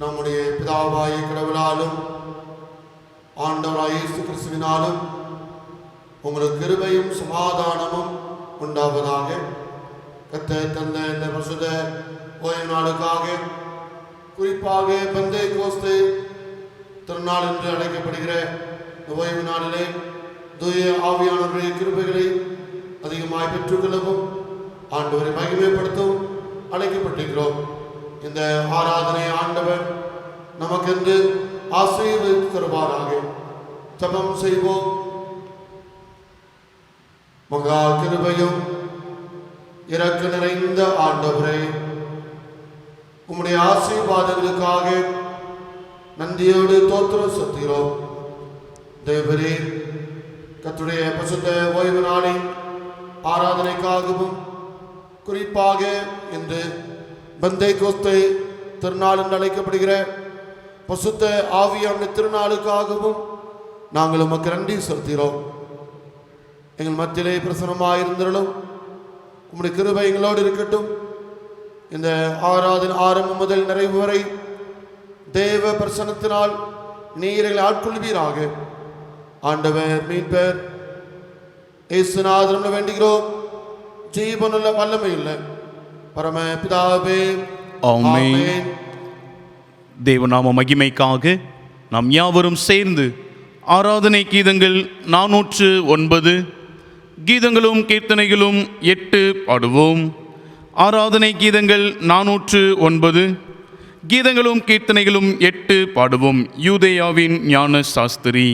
நம்முடைய பிதாவாகிய கடவுளாலும் ஆண்டவராகிய இயேசு கிறிஸ்துவினாலும் உங்களுக்கு கிருபையும் சமாதானமும் உண்டாவதாக. கர்த்தர் தந்த இந்த பரிசுத்த ஓய்வு நாளுக்காக, குறிப்பாக பெந்தேகோஸ்து திருநாள் என்று அழைக்கப்படுகிற இந்த ஓய்வு நாளிலே தூய ஆவியானவருடைய கிருபைகளை அதிகமாய் பெற்றுக்கொள்ளவும் ஆண்டவரை மகிமைப்படுத்தவும் அழைக்கப்பட்டிருக்கிறோம். இந்த ஆராதனை ஆண்டவர் நமக்கென்று ஆசீர்வதித்து தருவாராக. ஜெபம் செய்வோம். மகா கிருபையும் இரக்க நிறைந்த ஆண்டவரே, உம்முடைய ஆசீர்வாதங்களுக்காக நன்றியோடு தோத்திரம் செலுத்துகிறோம். தேவரே, கர்த்தருடைய பரிசுத்த ஓய்வு நாளின் ஆராதனைக்காகவும், குறிப்பாக இன்று பெந்தேகோஸ்து திருநாள் என்று அழைக்கப்படுகிற பரிசுத்த ஆவியானவருடைய திருநாளுக்காகவும் நாங்கள் உமக்கு நன்றி செலுத்துகிறோம். எங்கள் மத்தியிலே பிரசன்னமாயிருந்தாலும் உம்முடைய கிருபை எங்களோடு இருக்கட்டும். இந்த ஆராதனை ஆரம்பம் முதல் நிறைவு வரை தேவ பிரசன்னத்தினால் நீரை ஆட்கொள்வீராக. ஆண்டவர் மீட்பர் இயேசுநாதர் வேண்டுகிறோம். ஜீவனுள்ள வல்லமையுள்ள பரம பிதாவே, ஆமென். தேவநாம மகிமைக்காக நாம் யாவரும் சேர்ந்து ஆராதனை கீதங்கள் 409 கீதங்களும் கீர்த்தனைகளும் 8 பாடுவோம். ஆராதனை கீதங்கள் 409 கீதங்களும் கீர்த்தனைகளும் 8 பாடுவோம். யூதேயாவின் ஞான சாஸ்திரி.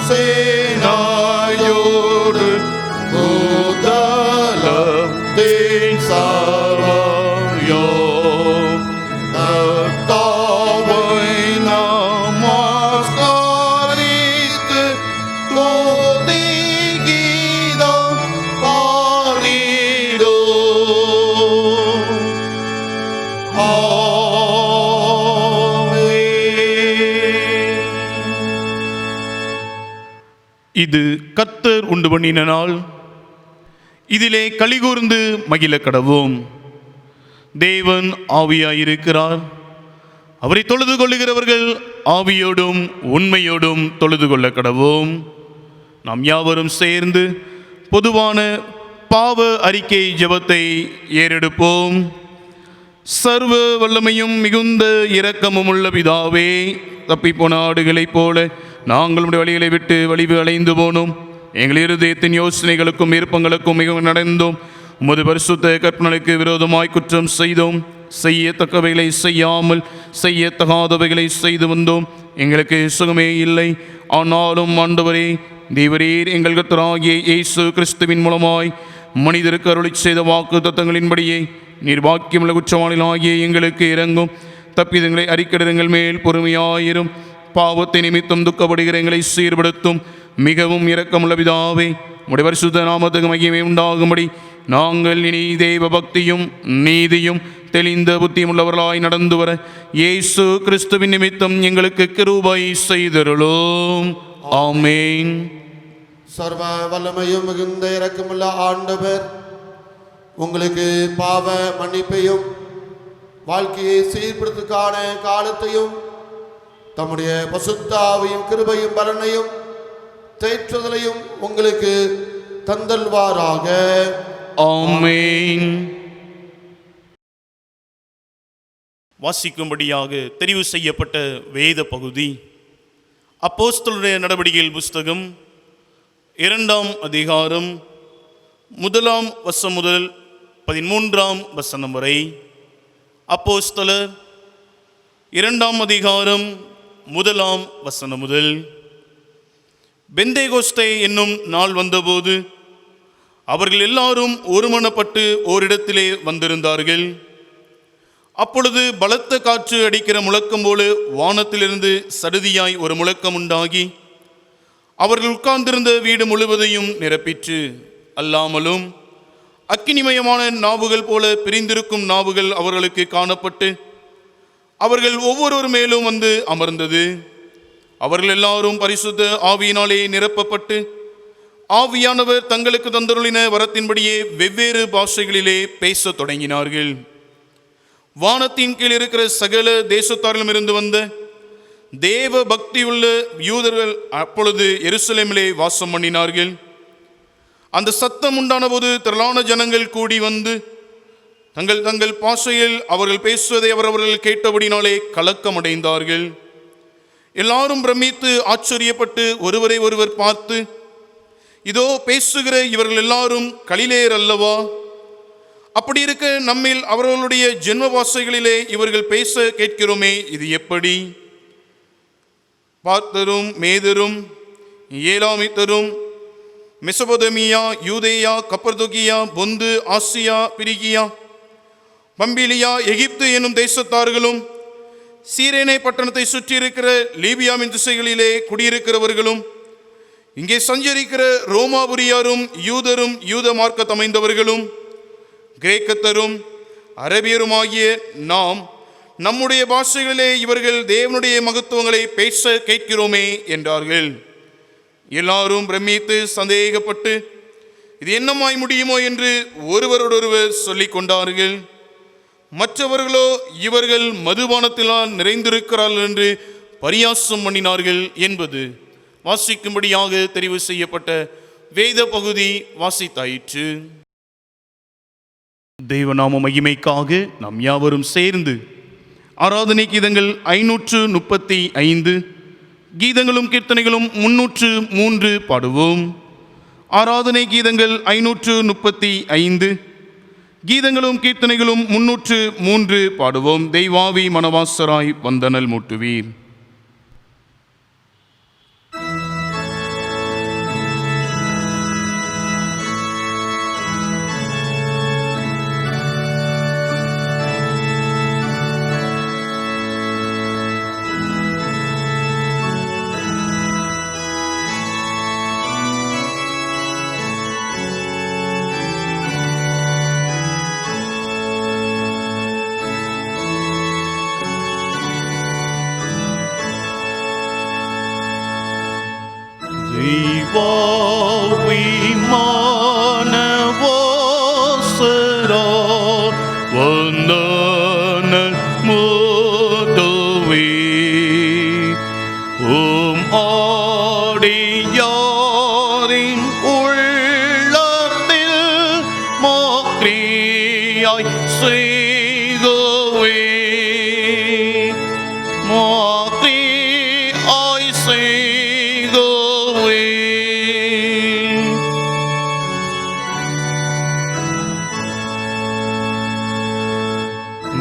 சேனாயோடு இது கர்த்தர் உண்டு பண்ணின நாள், இதிலே களிகூர்ந்து மகிழ கடவோம். தேவன் ஆவியாயிருக்கிறார், அவரை தொழுது கொள்ளுகிறவர்கள் ஆவியோடும் உண்மையோடும் தொழுது கொள்ள கடவோம். நாம் யாவரும் சேர்ந்து பொதுவான பாவ அறிக்கை ஜெபத்தை ஏறெடுப்போம். சர்வ வல்லமையும் மிகுந்த இரக்கமும் உள்ள பிதாவே, தப்பிப்போன ஆடுகளைப் போல நாங்களுடைய வழிகளை விட்டு வழிவு அலைந்து போனோம். எங்கள் இருதயத்தின் யோசனைகளுக்கும் விருப்பங்களுக்கும் மிகவும் நடந்தோம். உமது பரிசுத்த கற்பனைக்கு விரோதமாய் குற்றம் செய்தோம். செய்யத்தக்கவைகளை செய்யாமல் செய்யத்தகாதவைகளை செய்து வந்தோம். எங்களுக்கு சுகமே இல்லை. ஆனாலும் ஆண்டவரே, தேவரீர் எங்கள் கர்த்தராகிய இயேசு கிறிஸ்துவின் மூலமாய் மனிதருக்கு அருளிச் செய்த வாக்கு தத்தங்களின்படியே நீர் பாக்கியமுள்ள குற்றவாளிகளாகிய எங்களுக்கு இறங்கும். தப்பிதங்களை அறிக்கையிடங்கள் மேல் பொறுமையாயிரும். பாவத்தை நிமித்தம் துக்கப்படுகிற எங்களை சீர்படுத்தும். மிகவும் இரக்கமுள்ள பிதாவே, உம்முடைய பரிசுத்த நாமத்துக்கு மகிமை உண்டாகும்படி நாங்கள் இனி தெய்வ பக்தியும் நீதியும் தெளிந்த புத்தியுமுள்ளவர்களாய் நடந்து வர இயேசு கிறிஸ்துவின் நிமித்தம் எங்களுக்கு கிருபை செய்தருளும். ஆமென். சர்வ வல்லமையும் மிகுந்த இரக்கமுள்ள ஆண்டவர் உங்களுக்கு பாவ மன்னிப்பையும் வாழ்க்கையை சீர்படுத்துக்கான காலத்தையும் தம்முடைய பசுத்த ஆவியின் கிருபையும் பலனையும் தேற்றுதலையும் உங்களுக்கு தந்தல்வாராக. ஆமென். வாசிக்கும்படியாக தெரிவு செய்யப்பட்ட வேத பகுதி அப்போஸ்தலருடைய நடவடிக்கைகள் புஸ்தகம் 2ஆம் அதிகாரம் 1ஆம் வசனம் முதல் 13ஆம் வசனம் வரை. அப்போஸ்தலர் 2ஆம் அதிகாரம் 1ஆம் வசனம் முதல். பெந்தேகோஸ்தே என்னும் நாள் வந்தபோது அவர்கள் எல்லாரும் ஒருமனப்பட்டு ஓரிடத்திலே வந்திருந்தார்கள். அப்பொழுது பலத்த காற்று அடிக்கிற முழக்கம் போல வானத்திலிருந்து சடுதியாய் ஒரு முழக்கம் உண்டாகி அவர்கள் உட்கார்ந்திருந்த வீடு முழுவதையும் நிரப்பிற்று. அல்லாமலும் அக்கினிமயமான நாவுகள் போல பிரிந்திருக்கும் நாவுகள் அவர்களுக்கு காணப்பட்டு அவர்கள் ஒவ்வொருவர் மேலும் வந்து அமர்ந்தது. அவர்கள் எல்லாரும் பரிசுத்த ஆவியினாலே நிரப்பப்பட்டு ஆவியானவர் தங்களுக்கு தந்தருளின வரத்தின்படியே வெவ்வேறு பாஷைகளிலே பேசத் தொடங்கினார்கள். வானத்தின் கீழ் இருக்கிற சகல தேசத்தாரிலும் இருந்து வந்த தேவ பக்தியுள்ள யூதர்கள் அப்பொழுது எருசலேமிலே வாசம் பண்ணினார்கள். அந்த சத்தம் உண்டான போது திரளான ஜனங்கள் கூடி வந்து தங்கள் தங்கள் பாஷையில் அவர்கள் பேசுவதை அவர்கள் கேட்டபடினாலே கலக்கமடைந்தார்கள். எல்லாரும் பிரமித்து ஆச்சரியப்பட்டு ஒருவரை ஒருவர் பார்த்து, இதோ பேசுகிற இவர்கள் எல்லாரும் கலிலேயர் அல்லவா? அப்படி இருக்க நம்மில் அவர்களுடைய ஜென்ம பாஷைகளிலே இவர்கள் பேச கேட்கிறோமே, இது எப்படி? பார்த்தரும் மேதரும் ஏலாமித்தரும் மெசபொதமியா யூதேயா கப்பர்தொகியா பொந்து ஆசியா பிரிகியா பம்பிலியா எகிப்து என்னும் தேசத்தார்களும் சீரேனை பட்டணத்தை சுற்றியிருக்கிற லீபியாவின் திசைகளிலே குடியிருக்கிறவர்களும் இங்கே சஞ்சரிக்கிற ரோமாபுரியாரும் யூதரும் யூத மார்க்க அமைந்தவர்களும் கிரேக்கத்தரும் அரபியருமாகிய நாம் நம்முடைய பாஷைகளிலே இவர்கள் தேவனுடைய மகத்துவங்களை பேச கேட்கிறோமே என்றார்கள். எல்லாரும் பிரமித்து சந்தேகப்பட்டு இது என்னமாய் முடியுமோ என்று ஒருவரோடொருவர் சொல்லிக் கொண்டார்கள். மற்றவர்களோ இவர்கள் மதுபானத்தினால் நிறைந்திருக்கிறார்கள் என்று பரியாசம் பண்ணினார்கள் என்பது வாசிக்கும்படியாக தெரிவு செய்யப்பட்ட வேத பகுதி வாசித்தாயிற்று. தெய்வநாம மகிமைக்காக நாம் யாவரும் சேர்ந்து ஆராதனை கீதங்கள் 535 கீதங்களும் கீர்த்தனைகளும் 303 பாடுவோம். ஆராதனை கீதங்கள் 535 கீதங்களும் கீர்த்தனைகளும் 303 பாடுவோம். தெய்வாவி மனவாசராய் வந்தனல் மூட்டுவீர். மாற்றியாய் செய்கவே மாற்றியாய் செய்கவே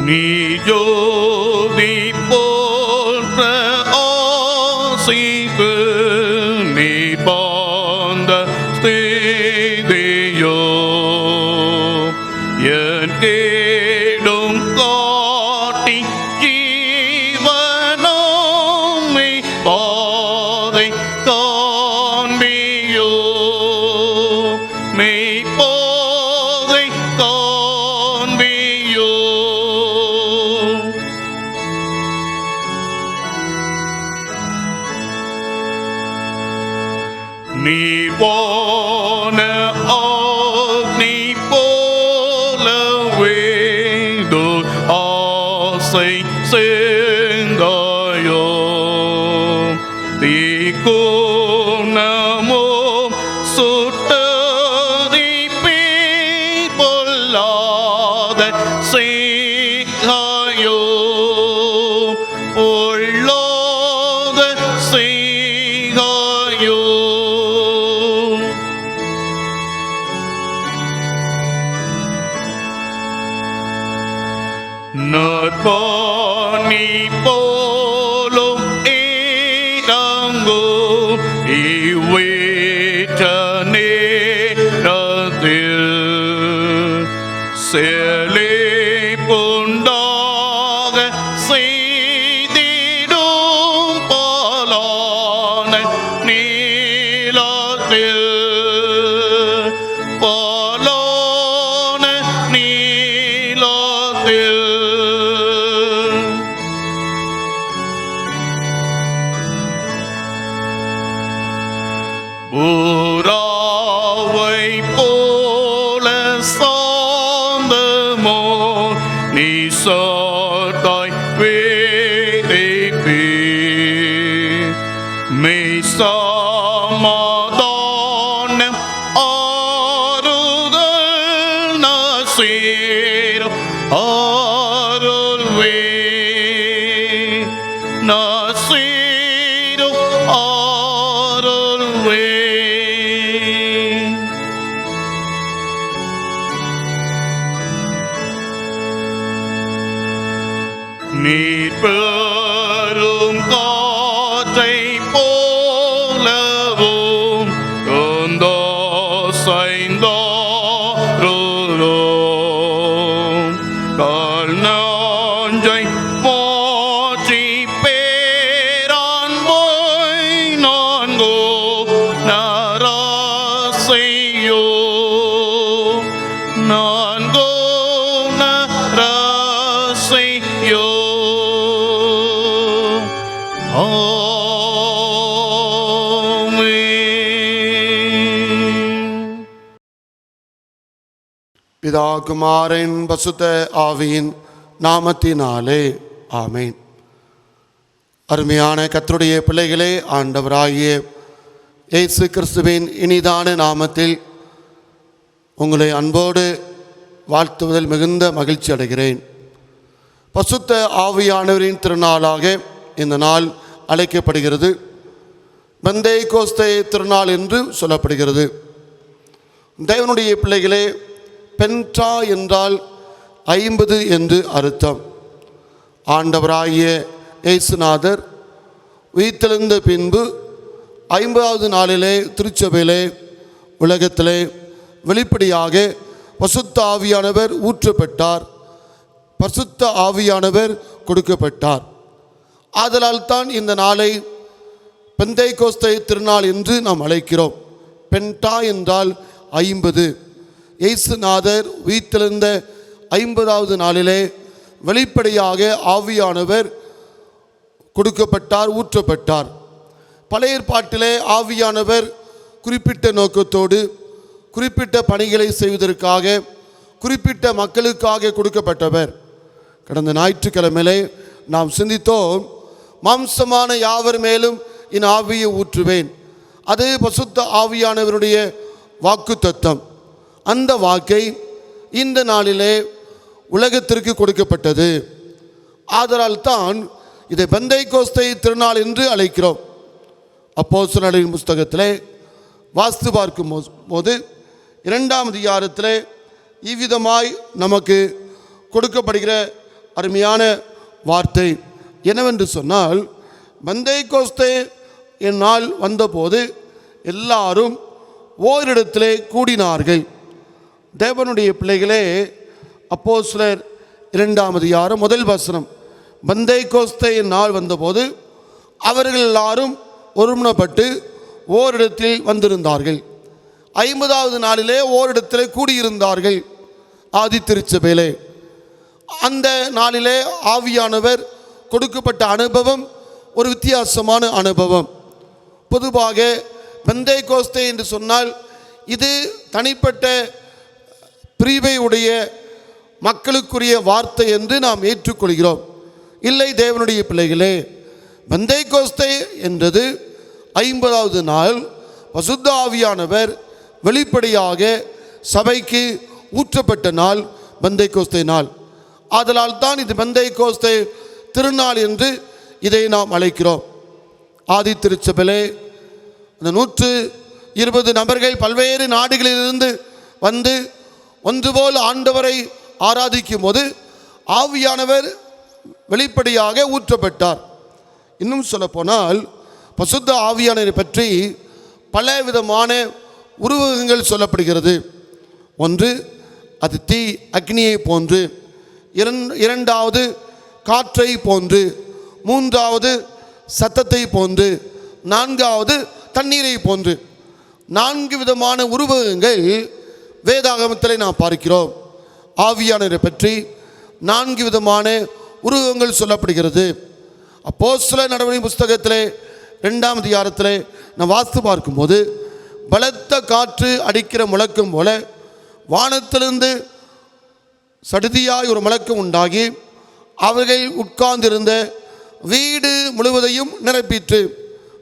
நீ ஜோதி போன்ற ஆசிக்கு நீ பாந்த ஸ்தேதியோ என் கேடும் காட்டி ஜீவனோமை பாதை காண்பியோ மெய் பாதை காண்பியோ நீ போன அக்னி போலவே ஆசை சேர்ந்தாயோ தீக்குணமோ சுட்டதி பொல்லாத செய்காயோ பொல்லாத செய்காயோ நற்பணி போலும் இறங்கும் இவ்வேற்ற நேரத்தில் செழிப்புண்டாக செய்திடும் பாலான நீலத்தில் பாலான நீலத்தில் ஊராவை போல சாந்தமோ நீ சாத்தாய் வேதைப்பே மெய் சமாதானம் ஆறுதல் நசீரும் ஆருள்வே நசீரும் ஆருள்வே நீர் பெறும் காற்றை போலவும் கொண்டோசைந்தோருளோம் கால் நாஞ்சை மாற்றி பேரான்போய் நான்கோ நராசையோ நான்கோ நராசையோ பிதா குமாரன் பசுத்த ஆவியின் நாமத்தினாலே ஆமேன். அருமையான கர்த்தருடைய பிள்ளைகளே, ஆண்டவராகிய இயேசு கிறிஸ்துவின் இனிதான நாமத்தில் உங்களை அன்போடு வாழ்த்துவதில் மிகுந்த மகிழ்ச்சி அடைகிறேன். பசுத்த ஆவியானவரின் திருநாளாக இந்த நாள் அழைக்கப்படுகிறது. பெந்தேகோஸ்தே திருநாள் என்று சொல்லப்படுகிறது. தேவனுடைய பிள்ளைகளே, பென்டா என்றால் 50 என்று அர்த்தம். ஆண்டவராகிய இயேசுநாதர் உயிர்த்தெழுந்த பின்பு 50வது நாளிலே திருச்சபையிலே உலகத்திலே வெளிப்படையாக பசுத்த ஆவியானவர் ஊற்றப்பட்டார், பசுத்த ஆவியானவர் கொடுக்கப்பட்டார். ஆதலால் தான் இந்த நாளை பெந்தேகோஸ்தே திருநாள் என்று நாம் அழைக்கிறோம். பென்டா என்றால் 50. இயேசுநாதர் உயிர்த்தெழுந்த 50வது நாளிலே வெளிப்படையாக ஆவியானவர் கொடுக்கப்பட்டார், ஊற்றப்பட்டார். பழைய ஏற்பாட்டிலே ஆவியானவர் குறிப்பிட்ட நோக்கத்தோடு குறிப்பிட்ட பணிகளை செய்வதற்காக குறிப்பிட்ட மக்களுக்காக கொடுக்கப்பட்டவர். கடந்த ஞாயிற்றுக்கிழமையிலே நாம் சிந்தித்தோம், மாம்சமான யாவர் மேலும் என் ஆவியை ஊற்றுவேன். அது பசுத்த ஆவியானவருடைய வாக்கு தத்தம். அந்த வாக்கை இந்த நாளிலே உலகத்திற்கு கொடுக்கப்பட்டது. ஆதலால் தான் இதை பெந்தைக்கோஸ்தை திருநாள் என்று அழைக்கிறோம். அப்போஸ்தலர்களின் புஸ்தகத்திலே வாஸ்து பார்க்கும் போது 2ஆம் அதிகாரத்திலே இவ்விதமாய் நமக்கு கொடுக்கப்படுகிற அருமையான வார்த்தை என்னவென்று சொன்னால், பெந்தைக்கோஸ்தே என்னால் வந்தபோது எல்லாரும் ஓரிடத்திலே கூடினார்கள். தேவனுடைய பிள்ளைகளே, அப்போஸ்தலர் 2ஆம் அதிகாரம் 1 வசனம், பெந்தைக்கோஸ்தே நாள் வந்தபோது அவர்கள் எல்லாரும் ஒருமனப்பட்டு ஓரிடத்தில் வந்திருந்தார்கள். 50வது நாளிலே ஓரிடத்திலே கூடியிருந்தார்கள் ஆதி திருச்சபையிலே. அந்த நாளிலே ஆவியானவர் கொடுக்கப்பட்ட அனுபவம் ஒரு வித்தியாசமான அனுபவம். பொதுவாக பெந்தைக்கோஸ்தே என்று சொன்னால் இது தனிப்பட்ட பிரிவை உடைய மக்களுக்குரிய வார்த்தை என்று நாம் ஏற்றுக்கொள்கிறோம். இல்லை தேவனுடைய பிள்ளைகளே, பெந்தைக்கோஸ்தே என்றது 50வது நாள் பசுத்த ஆவியானவர் வெளிப்படையாக சபைக்கு ஊற்றப்பட்ட நாள் பெந்தைக்கோஸ்தே நாள். ஆதலால் தான் இது பெந்தைக்கோஸ்தே திருநாள் என்று இதை நாம் அழைக்கிறோம். ஆதி திருச்சபையிலே அந்த 120 நபர்கள் பல்வேறு நாடுகளிலிருந்து வந்து ஒன்றுபோல் ஆண்டவரை ஆராதிக்கும் போது ஆவியானவர் வெளிப்படையாக ஊற்றப்பட்டார். இன்னும் சொல்லப்போனால் பசுத்த ஆவியானவரை பற்றி பல விதமான உருவகங்கள் சொல்லப்படுகிறது. ஒன்று, அது தீ அக்னியை போன்று, இரண்டாவது காற்றை போன்று, மூன்றாவது சத்தத்தை போன்று, நான்காவது தண்ணீரை போன்று. 4 விதமான உருவகங்கள் வேதாகமத்தில் நாம் பார்க்கிறோம். ஆவியானவரை பற்றி 4 விதமான உருவகங்கள் சொல்லப்படுகிறது. அப்போஸ்தலர் நடவடிக்கை புஸ்தகத்திலே 2ஆம் அதிகாரத்திலே நான் வாஸ்து பார்க்கும்போது, பலத்த காற்று அடிக்கிற முழக்கம் போல வானத்திலிருந்து சடுதியாய் ஒரு முழக்கம் உண்டாகி அவர்கள் உட்கார்ந்திருந்த வீடு முழுவதையும் நிரப்பிற்று.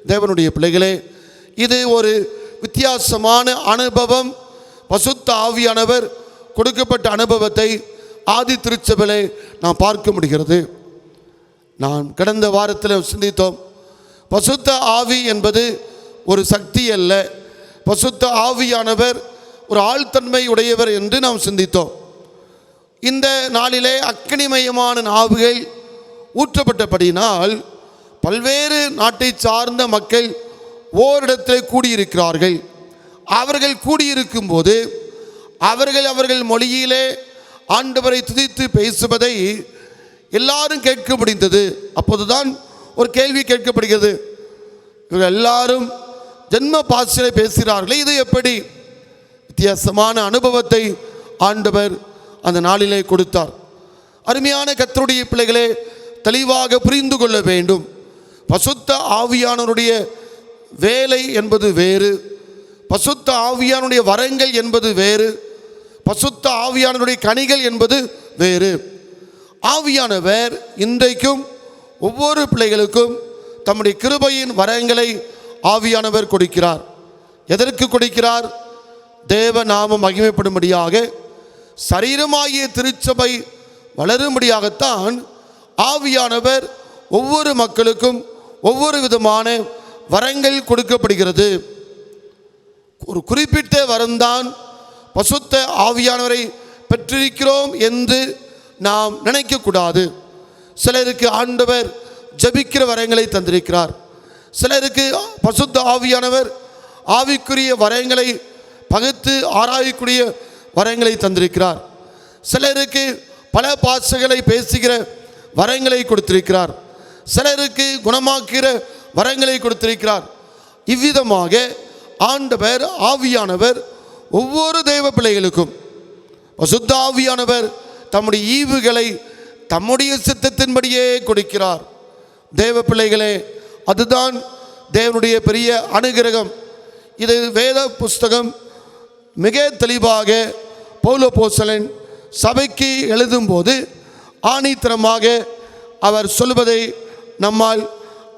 தேவனுடைய பிள்ளைகளே, இது ஒரு வித்தியாசமான அனுபவம். பசுத்த ஆவியானவர் கொடுக்கப்பட்ட அனுபவத்தை ஆதி திருச்சபையிலே நாம் பார்க்க முடிகிறது. நாம் கடந்த வாரத்தில் சிந்தித்தோம், பசுத்த ஆவி என்பது ஒரு சக்தி அல்ல, பசுத்த ஆவியானவர் ஒரு ஆழ்தன்மை உடையவர் என்று நாம் சிந்தித்தோம். இந்த நாளிலே அக்கினிமயமான நாவுகள் ஊற்றப்பட்டபடியினால் பல்வேறு நாட்டை சார்ந்த மக்கள் ஓரிடத்தில் கூடியிருக்கிறார்கள். அவர்கள் கூடியிருக்கும் போது அவர்கள் மொழியிலே ஆண்டவரை துதித்து பேசுவதை எல்லாரும் கேட்க முடிந்தது. அப்போதுதான் ஒரு கேள்வி கேட்கப்படுகிறது, இவர்கள் எல்லாரும் ஜென்ம பாஷையிலே பேசுகிறார்களே, இது எப்படி? வித்தியாசமான அனுபவத்தை ஆண்டவர் அந்த நாளிலே கொடுத்தார். அருமையான கர்த்தருடைய பிள்ளைகளே, தெளிவாக புரிந்து கொள்ள வேண்டும். பசுத்த ஆவியானவருடைய வேலை என்பது வேறு, பசுத்த ஆவியானுடைய வரங்கள் என்பது வேறு, பசுத்த ஆவியானவருடைய கனிகள் என்பது வேறு. ஆவியானவர் இன்றைக்கும் ஒவ்வொரு பிள்ளைகளுக்கும் தம்முடைய கிருபையின் வரங்களை ஆவியானவர் கொடுக்கிறார். எதற்கு கொடுக்கிறார்? தேவ நாமம் மகிமைப்படும்படியாக, சரீரமாகிய திருச்சபை வளரும்படியாகத்தான் ஆவியானவர் ஒவ்வொரு மக்களுக்கும் ஒவ்வொரு விதமான வரங்கள் கொடுக்கப்படுகிறது. ஒரு குறிப்பிட்ட வரம்தான் பசுத்த ஆவியானவரை பெற்றிருக்கிறோம் என்று நாம் நினைக்கக்கூடாது. சிலருக்கு ஆண்டவர் ஜெபிக்கிற வரங்களை தந்திருக்கிறார். சிலருக்கு பசுத்த ஆவியானவர் ஆவிக்குரிய வரங்களை பகுத்து ஆராயக்கூடிய வரங்களை தந்திருக்கிறார். சிலருக்கு பல பாஷைகளை பேசுகிற வரங்களை கொடுத்திருக்கிறார். சிலருக்கு குணமாக்குகிற வரங்களை கொடுத்திருக்கிறார். இவ்விதமாக ஆண்டவர் ஆவியானவர் ஒவ்வொரு தெய்வ பிள்ளைகளுக்கும் பசுத்த ஆவியானவர் தம்முடைய ஈவுகளை தம்முடைய சித்தத்தின்படியே கொடுக்கிறார். தேவ பிள்ளைகளே, அதுதான் தேவனுடைய பெரிய அனுகிரகம். இது வேத புஸ்தகம் மிக தெளிவாக பவுல் அப்போஸ்தலன் சபைக்கு எழுதும்போது ஆணித்தரமாக அவர் சொல்வதை நம்மால்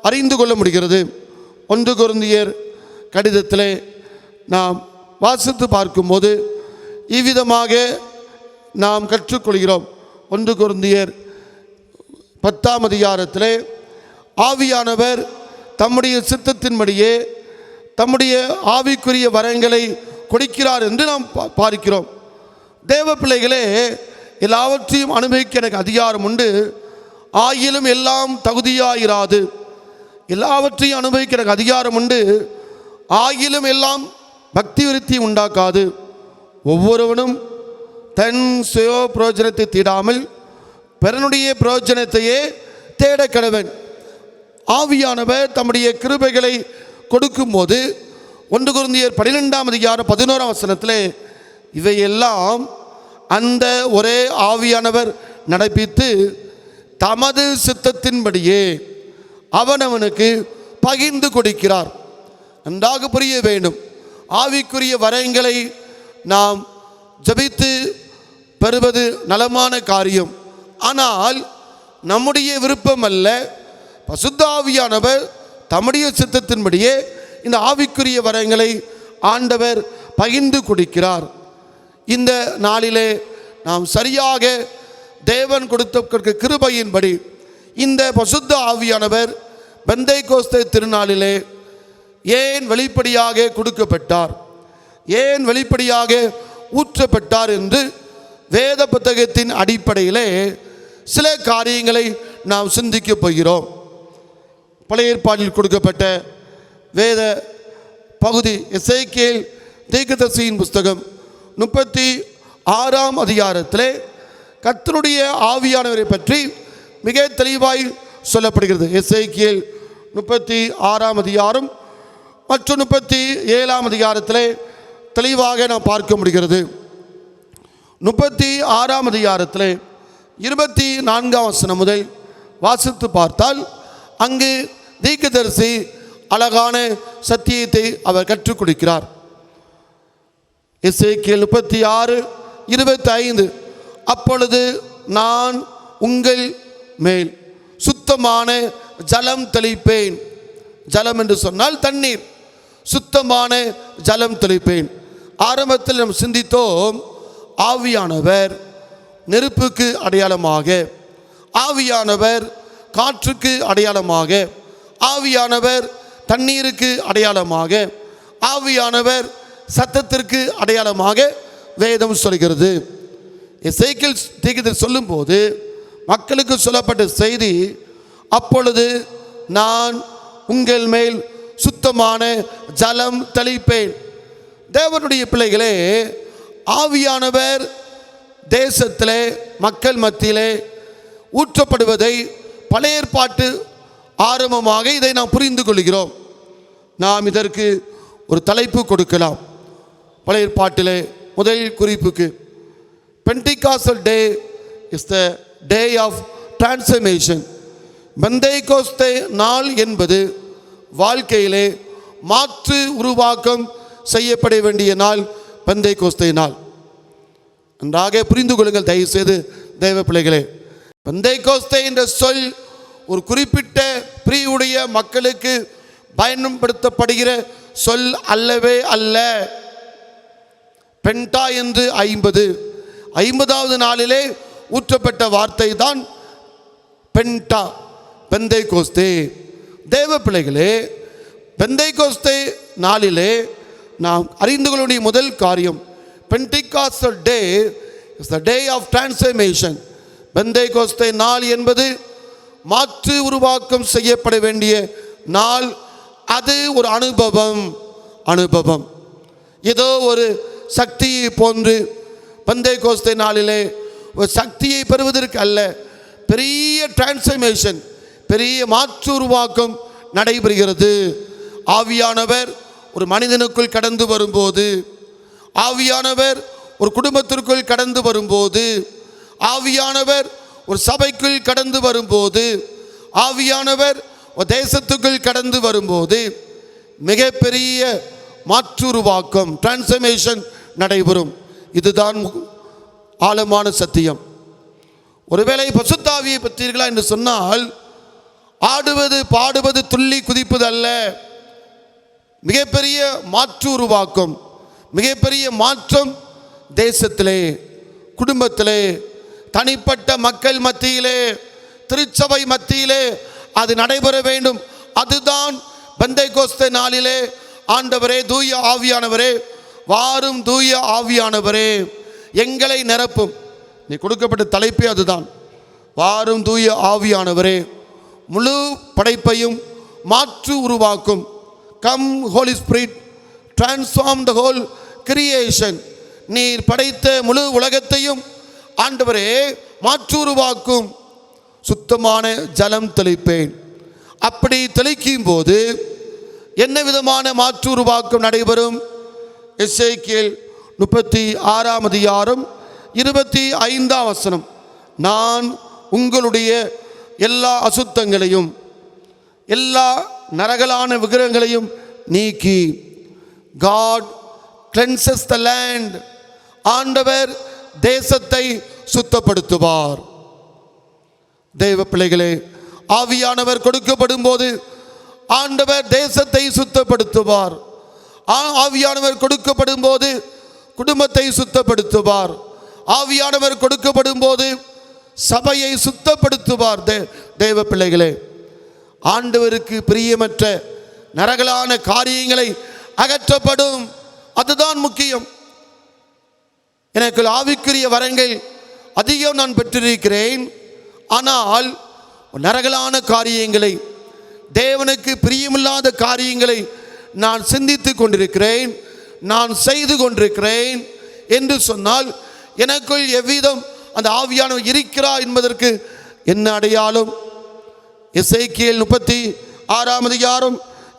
அறிந்து கொள்ள முடிகிறது. 1 கொரிந்தியர் கடிதத்திலே நாம் வாசித்து பார்க்கும்போது இவ்விதமாக நாம் கற்றுக்கொள்கிறோம். 1 கொரிந்தியர் 10ஆம் அதிகாரத்திலே ஆவியானவர் தம்முடைய சித்தத்தின்படியே தம்முடைய ஆவிக்குரிய வரங்களை கொடுக்கிறார் என்று நாம் பார்க்கிறோம். தேவ பிள்ளைகளே, எல்லாவற்றையும் அனுபவிக்க எனக்கு அதிகாரம் உண்டு, ஆயிலும் எல்லாம் தகுதியாயிராது. எல்லாவற்றையும் அனுபவிக்க எனக்கு அதிகாரம் உண்டு, ஆயிலும் எல்லாம் பக்தி விருத்தி உண்டாக்காது. ஒவ்வொருவனும் தன் சுய பிரயோஜனத்தை தேடாமல் பிறனுடைய பிரயோஜனத்தையே தேட கடவன். ஆவியானவர் தம்முடைய கிருபைகளை கொடுக்கும்போது 1 கொரிந்தியர் 12ஆம் அதிகாரம் 11ஆம் வசனத்திலே இவையெல்லாம் அந்த ஒரே ஆவியானவர் நடப்பித்து தமது சித்தத்தின்படியே அவனவனுக்கு பகிர்ந்து கொடுக்கிறார். நன்றாக புரிய வேண்டும். ஆவிக்குரிய வரங்களை நாம் ஜபித்து பெறுவது நலமான காரியம். ஆனால் நம்முடைய விருப்பம் அல்ல, பசுத்த ஆவியானவர் தம்முடைய சித்தத்தின்படியே இந்த ஆவிக்குரிய வரங்களை ஆண்டவர் பகிர்ந்து கொடுக்கிறார். இந்த நாளிலே நாம் சரியாக தேவன் கொடுத்த கிருபையின்படி இந்த பசுத்த ஆவியானவர் பெந்தைக்கோஸ்தே திருநாளிலே ஏன் வெளிப்படையாக கொடுக்கப்பட்டார், ஏன் வெளிப்படையாக ஊற்றப்பட்டார் என்று வேத புத்தகத்தின் அடிப்படையிலே சில காரியங்களை நாம் சிந்திக்கப் போகிறோம். பழைய ஏற்பாட்டில் கொடுக்கப்பட்ட வேத பகுதி எசேக்கியேல் தீர்க்கதரிசியின் புஸ்தகம் 36ஆம் அதிகாரத்திலே கர்த்தருடைய ஆவியானவரை பற்றி மிக தெளிவாய் சொல்லப்படுகிறது. எசேக்கியேல் 36ஆம் அதிகாரம் மற்றும் 37ஆம் அதிகாரத்திலே தெளிவாக நாம் பார்க்க முடிகிறது. 36ஆம் அதிகாரத்திலே 24ஆம் வசனம் முதல் வாசித்து பார்த்தால் அங்கு தீர்க்கதரிசி அழகான சத்தியத்தை அவர் கற்றுக் கொடுக்கிறார். எசேக்கியேல் 36:25 அப்பொழுது நான் உங்கள் மேல் சுத்தமான ஜலம் தெளிப்பேன். ஜலம் என்று சொன்னால் தண்ணீர். சுத்தமான ஜலம் தெளிப்பேன். ஆரம்பத்தில் நாம் சிந்தித்தோம், ஆவியானவர் நெருப்புக்கு அடையாளமாக, ஆவியானவர் காற்றுக்கு அடையாளமாக, ஆவியானவர் தண்ணீருக்கு அடையாளமாக, ஆவியானவர் சத்தத்திற்கு அடையாளமாக வேதம் சொல்கிறது. எசேக்கியேல் தீர்க்கதரிசி சொல்லும்போது மக்களுக்கு சொல்லப்பட்ட செய்தி, அப்பொழுது நான் உங்கள் மேல் சுத்தமான ஜலம் தெளிப்பேன். தேவனுடைய பிள்ளைகளே, ஆவியானவர் தேசத்திலே மக்கள் மத்தியிலே ஊற்றப்படுவதை பழைய ஏற்பாட்டு ஆரம்பமாக இதை நாம் புரிந்து கொள்கிறோம். நாம் இதற்கு ஒரு தலைப்பு கொடுக்கலாம். பழைய ஏற்பாட்டிலே முதல் குறிப்புக்கு Pentecostal day is the day of transformation. பெந்தைக்கோஸ்தே நாள் என்பது வாழ்க்கையிலே மாற்று உருவாக்கம் செய்யப்பட வேண்டிய நாள். பெந்தைக்கோஸ்தே நாள் நன்றாக புரிந்து கொள்ளுங்கள் தயவுசெய்து தேவ பிள்ளைகளே. பெந்தைக்கோஸ்தே என்ற சொல் ஒரு குறிப்பிட்ட பிரிவுடைய மக்களுக்கு பயன்படுத்தப்படுகிற சொல் அல்லவே அல்ல. பென்டா என்று 50வது நாளிலே ஊற்றப்பட்ட வார்த்தை தான் பென்டா, பெந்தைக்கோஸ்தே. தேவ பிள்ளைகளே, பெந்தைக்கோஸ்தே நாளிலே நாம் அறிந்து கொள்ள முதல் காரியம், Pentecostal day is the day of transformation. பெந்தைக்கோஸ்தே நாள் என்பது மாற்று உருவாக்கம் செய்யப்பட வேண்டிய நாள். அது ஒரு அனுபவம். ஏதோ ஒரு சக்தியை போன்று பெந்தைக்கோஸ்தே நாளிலே ஒரு சக்தியை பெறுவதற்கு அல்ல, பெரிய டிரான்ஸ்ஃபர்மேஷன், பெரிய மாற்று உருவாக்கம் நடைபெறுகிறது. ஆவியானவர் ஒரு மனிதனுக்குள் கடந்து வரும்போது, ஆவியானவர் ஒரு குடும்பத்திற்குள் கடந்து வரும்போது, ஆவியானவர் ஒரு சபைக்குள் கடந்து வரும்போது, ஆவியானவர் ஒரு தேசத்துக்குள் கடந்து வரும்போது மிகப்பெரிய மாற்றுருவாக்கம், டிரான்ஸ்ஃபர்மேஷன் நடைபெறும். இதுதான் ஆழமான சத்தியம். ஒருவேளை பசுத்த ஆவியை பெற்றீர்களா என்று சொன்னால் ஆடுவது பாடுவது துள்ளி குதிப்பது அல்ல. மிகப்பெரிய மாற்று உருவாக்கம், மிகப்பெரிய மாற்றம் தேசத்திலே, குடும்பத்திலே, தனிப்பட்ட மக்கள் மத்தியிலே, திருச்சபை மத்தியிலே அது நடைபெற வேண்டும். அதுதான் பெந்தைக்கோஸ்தே நாளிலே ஆண்டவரே, தூய ஆவியானவரே வாரும், தூய ஆவியானவரே எங்களை நிரப்பும். நீ கொடுக்கப்பட்ட தலைப்பே அதுதான், வாரும் தூய ஆவியானவரே முழு படைப்பையும் மாற்று உருவாக்கும். Come Holi spirit, transform the whole creation. நீர் படைத்த முழு உலகத்தையும் ஆண்டவரே மாற்று உருவாக்கும். சுத்தமான ஜலம் தெளிப்பேன். அப்படி தெளிக்கும் போது என்ன விதமான மாற்று உருவாக்கம் நடைபெறும்? எசேக்கியேல் 36 25 நான் உங்களுடைய எல்லா அசுத்தங்களையும் எல்லா நரகலான விக்கிரகங்களையும் நீக்கி, காட் கிளென்சஸ் த லேண்ட், ஆண்டவர் தேசத்தை சுத்தப்படுத்துவார். தேவ பிள்ளைகளே, ஆவியானவர் கொடுக்கப்படும் போது ஆண்டவர் தேசத்தை சுத்தப்படுத்துவார். ஆவியானவர் கொடுக்கப்படும் போது குடும்பத்தை சுத்தப்படுத்துவார். ஆவியானவர் கொடுக்கப்படும் போது சபையை சுத்தப்படுத்துவார். தேவ பிள்ளைகளே, ஆண்டவருக்கு பிரியமற்ற நரகலான காரியங்களை அகற்றப்படும். அதுதான் முக்கியம். எனக்கு ஆவிக்குரிய வரங்கள் அதிகம் நான் பெற்றிருக்கிறேன். ஆனால் நரகலான காரியங்களை, தேவனுக்கு பிரியமில்லாத காரியங்களை நான் சிந்தித்து கொண்டிருக்கிறேன், நான் செய்து கொண்டிருக்கிறேன் என்று சொன்னால் எனக்குள் எவ்விதம் அந்த ஆவியானவர் இருக்கிறார் என்பதற்கு என்ன அடையாளம்? எசேக்கியேல் 36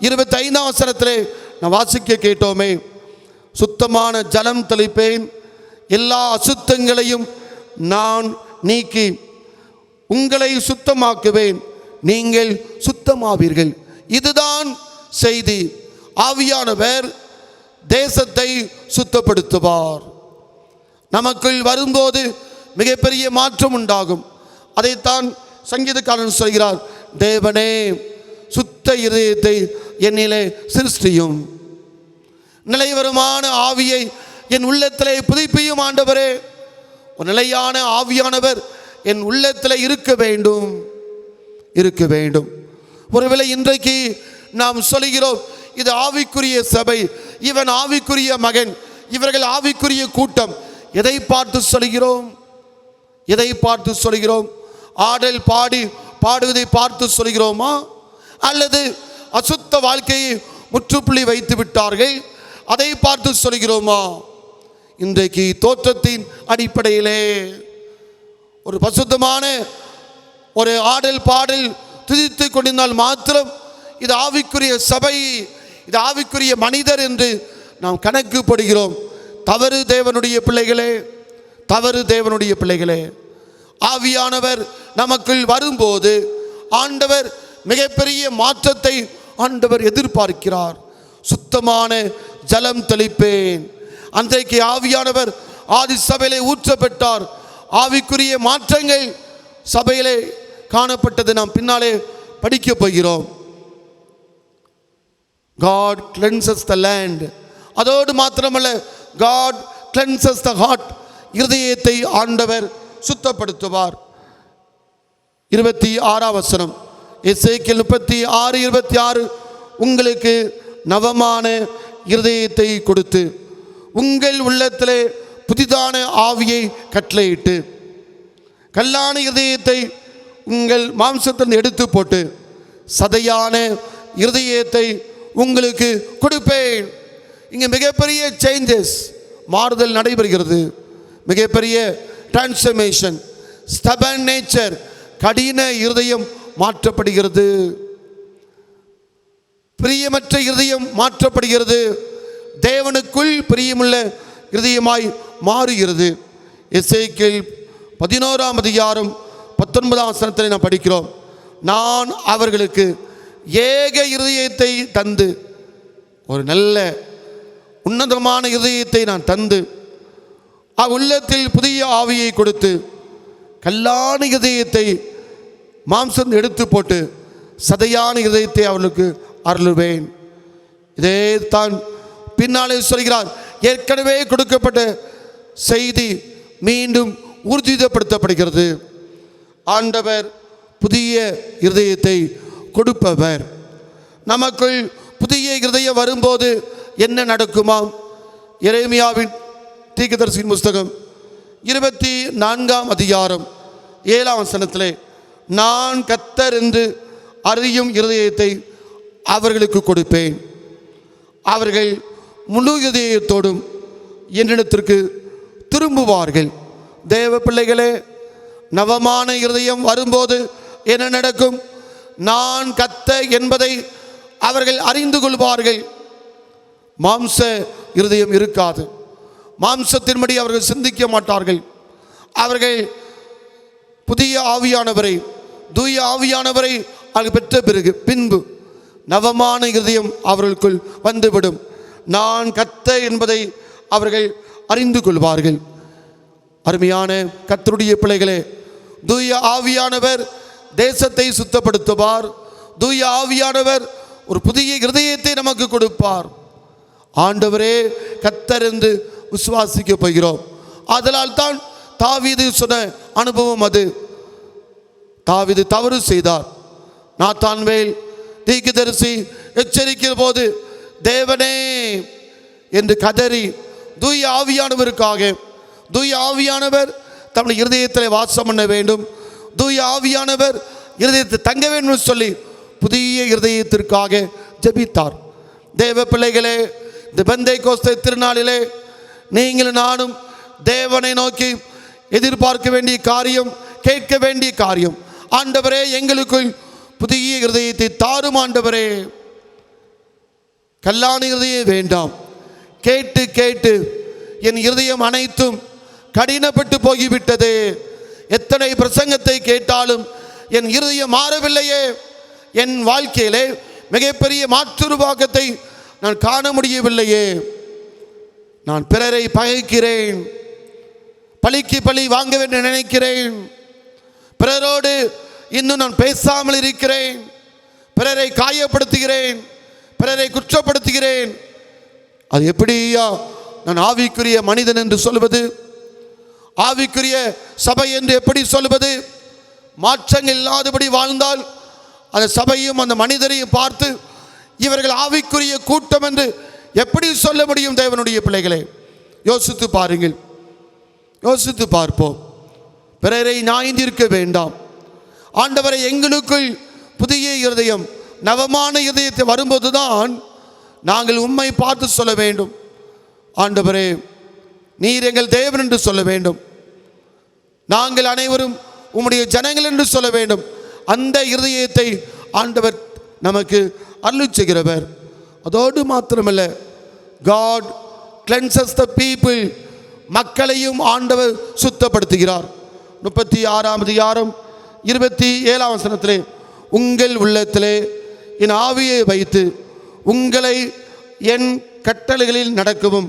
25 நான் வாசிக்க கேட்டோமே, சுத்தமான ஜலம் தெளிப்பேன், எல்லா அசுத்தங்களையும் நான் நீக்கி உங்களை சுத்தமாக்குவேன், நீங்கள் சுத்தமாவீர்கள். இதுதான் செய்தி. ஆவியானவர் தேசத்தை சுத்தப்படுத்துவார். நமக்குள் வரும்போது மிகப்பெரிய மாற்றம் உண்டாகும். அதைத்தான் சங்கீதக்காரன் சொல்கிறார், தேவனே சுத்த இதயத்தை என்னிலே சிருஷ்டியும், நிலைவரமான ஆவியை என் உள்ளத்திலே புதுப்பியும். ஆண்டவரே, ஒரு நிலையான ஆவியானவர் என் உள்ளத்தில் இருக்க வேண்டும், இருக்க வேண்டும். ஒருவேளை இன்றைக்கு நாம் சொல்கிறோம், இது ஆவிக்குரிய சபை, இவன் ஆவிக்குரிய மகன், இவர்கள் ஆவிக்குரிய கூட்டம். எதை பார்த்து சொல்கிறோம்? எதை பார்த்து சொல்கிறோம்? ஆடல் பாடுவதை பார்த்து சொல்கிறோமா? அல்லது அசுத்த வாழ்க்கையை முற்றுப்புள்ளி வைத்து விட்டார்கள், அதை பார்த்து சொல்கிறோமா? இன்றைக்கு தோற்றத்தின் அடிப்படையிலே ஒரு பசுத்தமான ஒரு ஆடல் பாடல் துதித்து கொண்டிருந்தால் மாத்திரம் இது ஆவிக்குரிய சபை, இது ஆவிக்குரிய மனிதர் என்று நாம் கணக்கு படுகிறோம். தவறு தேவனுடைய பிள்ளைகளே, தவறு தேவனுடைய பிள்ளைகளே. ஆவியானவர் நமக்குள் வரும்போது ஆண்டவர் மிகப்பெரிய மாற்றத்தை ஆண்டவர் எதிர்பார்க்கிறார். சுத்தமான ஜலம் தெளிப்பேன். அன்றைக்கு ஆவியானவர் ஆதி சபையிலே ஊற்றப்பட்டார். ஆவிக்குரிய மாற்றங்கள் சபையிலே காணப்பட்டது. நாம் பின்னாலே படிக்க போகிறோம். God cleanses the land. அதோடு மாத்திரமல்ல, God cleanses the heart. இருதயத்தை ஆண்டவர் சுத்தப்படுத்துவார். 26 எசேக்கியேல் 36 உங்களுக்கு நவமான இருதயத்தை கொடுத்து உங்கள் உள்ளத்திலே புதிதான ஆவியை கட்டளையிட்டு கல்லான இருதயத்தை உங்கள் மாம்சத்திலிருந்து எடுத்து போட்டு சதையான இருதயத்தை உங்களுக்கு கொடுப்பேன். இங்கே மிகப்பெரிய சேஞ்சஸ், மாறுதல் நடைபெறுகிறது. மிகப்பெரிய டிரான்ஸ்ஃபர்மேஷன். ஸ்டபன் நேச்சர், கடின இருதயம் மாற்றப்படுகிறது. பிரியமற்ற இருதயம் மாற்றப்படுகிறது. தேவனுக்குள் பிரியமுள்ள இருதயமாய் மாறுகிறது. எசேக்கியேல் 11 19 நாம் படிக்கிறோம், நான் அவர்களுக்கு ஏக இருதயத்தை தந்து, ஒரு நல்ல உன்னதமான இருதயத்தை நான் தந்து உள்ளத்தில் புதிய ஆவியை கொடுத்து கல்லான இதயத்தை மாம்சம் எடுத்து போட்டு சதையான இதயத்தை அவர்களுக்கு அருளுவேன். இதே தான் பின்னாலே சொல்கிறார். ஏற்கனவே கொடுக்கப்பட்ட செய்தி மீண்டும் ஊர்ஜிதப்படுத்தப்படுகிறது. ஆண்டவர் புதிய இருதயத்தை கொடுப்பவர். நமக்குள் புதிய இருதயம் வரும்போது என்ன நடக்குமாம்? எரேமியாவின் தீர்க்கதரிசியின் புஸ்தகம் 24ஆம் அதிகாரம் 7ஆம் வசனத்திலே, நான் கர்த்தர் என்று அறியும் இருதயத்தை அவர்களுக்கு கொடுப்பேன், அவர்கள் முழு இருதயத்தோடும் என்னிடத்திற்கு திரும்புவார்கள். தேவ பிள்ளைகளே, நவமான இருதயம் வரும்போது என்ன நடக்கும்? நான் கர்த்தர் என்பதை அவர்கள் அறிந்து கொள்வார்கள். மாம்ச இருதயம் இருக்காது. மாம்சத்தின்படி அவர்கள் சிந்திக்க மாட்டார்கள். அவர்கள் புதிய ஆவியானவரை, தூய ஆவியானவரை அவர்கள் பெற்ற பின்பு நவமான இருதயம் அவர்களுக்குள் வந்துவிடும். நான் கர்த்தர் என்பதை அவர்கள் அறிந்து கொள்வார்கள். அருமையான கர்த்தருடைய பிள்ளைகளே, தூய ஆவியானவர் தேசத்தை சுத்தப்படுத்துவார். தூய ஆவியானவர் ஒரு புதிய இருதயத்தை நமக்கு கொடுப்பார். ஆண்டவரே கர்த்தர் என்று விசுவாசிக்க போகிறோம். அதனால் தான் தாவீது சொன்ன அனுபவம் அது. தாவீது தவறு செய்தார். நாத்தான்வேல் தீர்க்கதரிசி எச்சரிக்கிற போது தேவனே என்று கதறி தூய ஆவியானவருக்காக, தூய ஆவியானவர் தம்முடைய இருதயத்தில் வாசம் பண்ண வேண்டும், தூய ஆவியானவர் இருதயத்தை தங்க வேண்டும் சொல்லி புதிய இருதயத்திற்காக ஜெபித்தார். தேவ பிள்ளைகளே, இந்த பெந்தைக்கோஸ்து திருநாளிலே நீங்கள் நானும் தேவனை நோக்கி எதிர்பார்க்க வேண்டிய காரியம், கேட்க வேண்டிய காரியம், ஆண்டவரே எங்களுக்குள் புதிய இருதயத்தை தாரும் ஆண்டவரே. கல்லான இருதயம் வேண்டாம். கேட்டு கேட்டு என் இருதயம் அனைத்தும் கடினப்பட்டு போய்விட்டது. எத்தனை பிரசங்கத்தை கேட்டாலும் என் இருதயம் மாறவில்லையே. என் வாழ்க்கையிலே மிகப்பெரிய மாற்றுருவாக்கத்தை நான் காண முடியவில்லையே. நான் பிறரை பகைக்கிறேன், பழிக்கு பழி வாங்க வேண்டும் நினைக்கிறேன், பிறரோடு இன்னும் நான் பேசாமல் இருக்கிறேன், பிறரை காயப்படுத்துகிறேன், பிறரை குற்றப்படுத்துகிறேன். அது எப்படியா நான் ஆவிக்குரிய மனிதன் என்று சொல்வது? ஆவிக்குரிய சபை என்று எப்படி சொல்வது? மாற்றங்கள் இல்லாதபடி வாழ்ந்தால் அந்த சபையும் அந்த மனிதரையும் பார்த்து இவர்கள் ஆவிக்குரிய கூட்டம் என்று எப்படி சொல்ல முடியும்? தேவனுடைய பிள்ளைகளே, யோசித்து பாருங்கள், யோசித்து பார்ப்போம். பிறரை நாய்ந்திருக்க வேண்டாம். ஆண்டவரை எங்களுக்குள் புதிய இருதயம், நவமான இருதயத்தை வரும்போதுதான் நாங்கள் உம்மை பார்த்து சொல்ல வேண்டும். ஆண்டவரே நீர் எங்கள் தேவன் என்று சொல்ல வேண்டும். நாங்கள் அனைவரும் உம்முடைய ஜனங்கள் என்று சொல்ல வேண்டும். அந்த இருதயத்தை ஆண்டவர் நமக்கு அருள் செய்கிறவர். அதோடு மாத்திரமல்ல, God cleanses the people, மக்களையும் ஆண்டவர் சுத்தப்படுத்துகிறார். 36ஆம் அதிகாரம் 27ஆம் வசனத்திலே, உங்கள் உள்ளத்திலே என் ஆவியை வைத்து உங்களை என் கட்டளைகளில் நடக்கவும்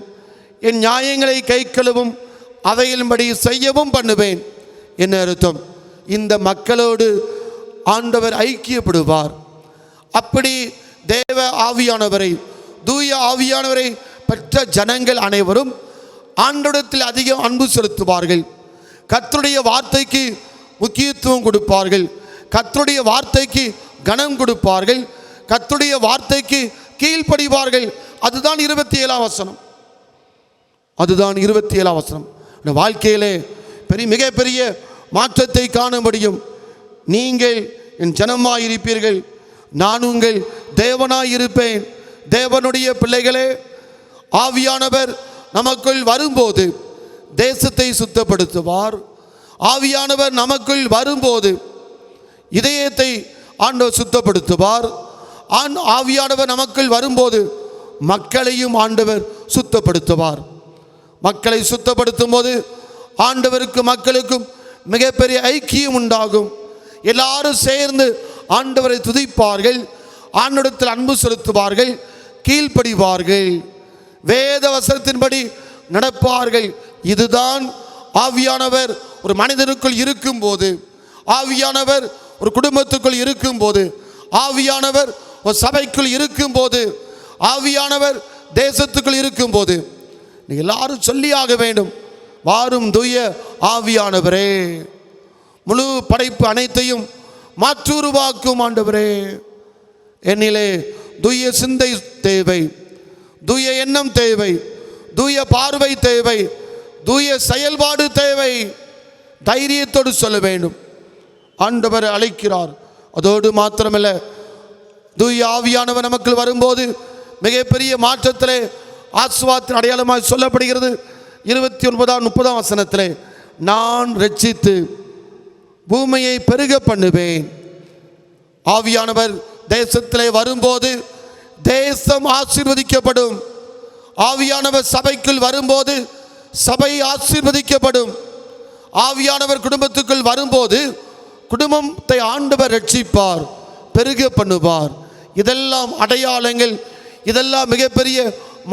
என் நியாயங்களை கைக்கொள்ளவும் அவைகளின்படி செய்யவும் பண்ணுவேன். என்ன அர்த்தம்? இந்த மக்களோடு ஆண்டவர் ஐக்கியப்படுவார். அப்படி தேவ ஆவியானவரை, தூய ஆவியானவரை பெற்ற ஜனங்கள் அனைவரும் ஆண்டவரிடத்தில் அதிக அன்பு செலுத்துவார்கள். கர்த்தருடைய வார்த்தைக்கு முக்கியத்துவம் கொடுப்பார்கள். கர்த்தருடைய வார்த்தைக்கு கனம் கொடுப்பார்கள். கர்த்தருடைய வார்த்தைக்கு கீழ்ப்படிவார்கள். அதுதான் 27ஆம் வசனம். அதுதான் 27ஆம் வசனம். இந்த வாழ்க்கையிலே மிகப்பெரிய மாற்றத்தை காண முடியும். நீங்கள் என் ஜனமாயிருப்பீர்கள், நான் உங்கள் தேவனாயிருப்பேன். தேவனுடைய பிள்ளைகளே, ஆவியானவர் நமக்குள் வரும்போது தேசத்தை சுத்தப்படுத்துவார். ஆவியானவர் நமக்குள் வரும்போது இதயத்தை ஆண்டவர் சுத்தப்படுத்துவார். ஆவியானவர் நமக்குள் வரும்போது மக்களையும் ஆண்டவர் சுத்தப்படுத்துவார். மக்களை சுத்தப்படுத்தும் போது ஆண்டவருக்கும் மக்களுக்கும் மிகப்பெரிய ஐக்கியம் உண்டாகும். எல்லாரும் சேர்ந்து ஆண்டவரை துதிப்பார்கள், ஆண்டவரிடத்தில் அன்பு செலுத்துவார்கள், கீழ்ப்படிவார்கள், வேத வசனத்தின்படி நடப்பார்கள். இதுதான் ஆவியானவர் ஒரு மனிதனுக்குள் இருக்கும்போது, ஆவியானவர் ஒரு குடும்பத்துக்குள் இருக்கும்போது, ஆவியானவர் ஒரு சபைக்குள் இருக்கும்போது, ஆவியானவர் தேசத்துக்குள் இருக்கும்போது, நீங்கள் எல்லாரும் சொல்லியாக வேண்டும். வாரும் தூய ஆவியானவரே, முழு படைப்பு அனைத்தையும் மாற்றுருவாக்கும் ஆண்டவரே. என்னிலே தூய சிந்தை தேவை, தூய எண்ணம் தேவை, தூய பார்வை தேவை, தூய செயல்பாடு தேவை. தைரியத்தோடு சொல்ல வேண்டும். ஆண்டவர் அழைக்கிறார். அதோடு மாத்திரமல்ல, தூய ஆவியானவர் நமக்கு வரும்போது மிகப்பெரிய மாற்றத்திலே ஆசீர்வாதத்தின் அடையாளமாக சொல்லப்படுகிறது. 29-30 வசனத்திலே, நான் ரட்சித்து பூமியை பெருக பண்ணுவேன். ஆவியானவர் தேசத்திலே வரும்போது தேசம் ஆசீர்வதிக்கப்படும். ஆவியானவர் சபைக்குள் வரும்போது சபை ஆசீர்வதிக்கப்படும். ஆவியானவர் குடும்பத்துக்குள் வரும்போது குடும்பத்தை ஆண்டவர் ரட்சிப்பார், பெருக பண்ணுவார். இதெல்லாம் அடையாளங்கள், இதெல்லாம் மிகப்பெரிய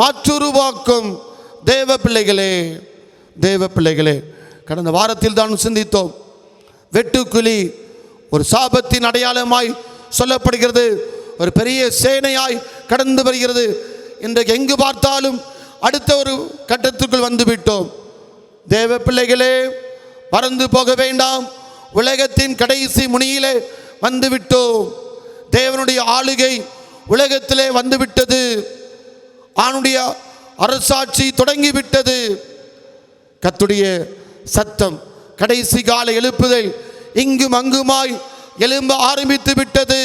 மாற்றுருவாக்கும். தேவ பிள்ளைகளே, தேவ பிள்ளைகளே, கடந்த வாரத்தில் தான் சிந்தித்தோம். வெட்டுக்குழி ஒரு சாபத்தின் அடையாளமாய் சொல்லப்படுகிறது. ஒரு பெரிய சேனையாய் கடந்து வருகிறது. இன்றைக்கு எங்கு பார்த்தாலும் அடுத்த ஒரு கட்டத்துக்குள் வந்துவிட்டோம். தேவ பிள்ளைகளே, மறந்து போக வேண்டாம். உலகத்தின் கடைசி முனியிலே வந்துவிட்டோம். தேவனுடைய ஆளுகை உலகத்திலே வந்துவிட்டது. அவனுடைய அரசாட்சி தொடங்கிவிட்டது. கர்த்தருடைய சத்தம், கடைசி கால எழுப்புதல் இங்கும் அங்குமாய் எழும்ப ஆரம்பித்து விட்டது.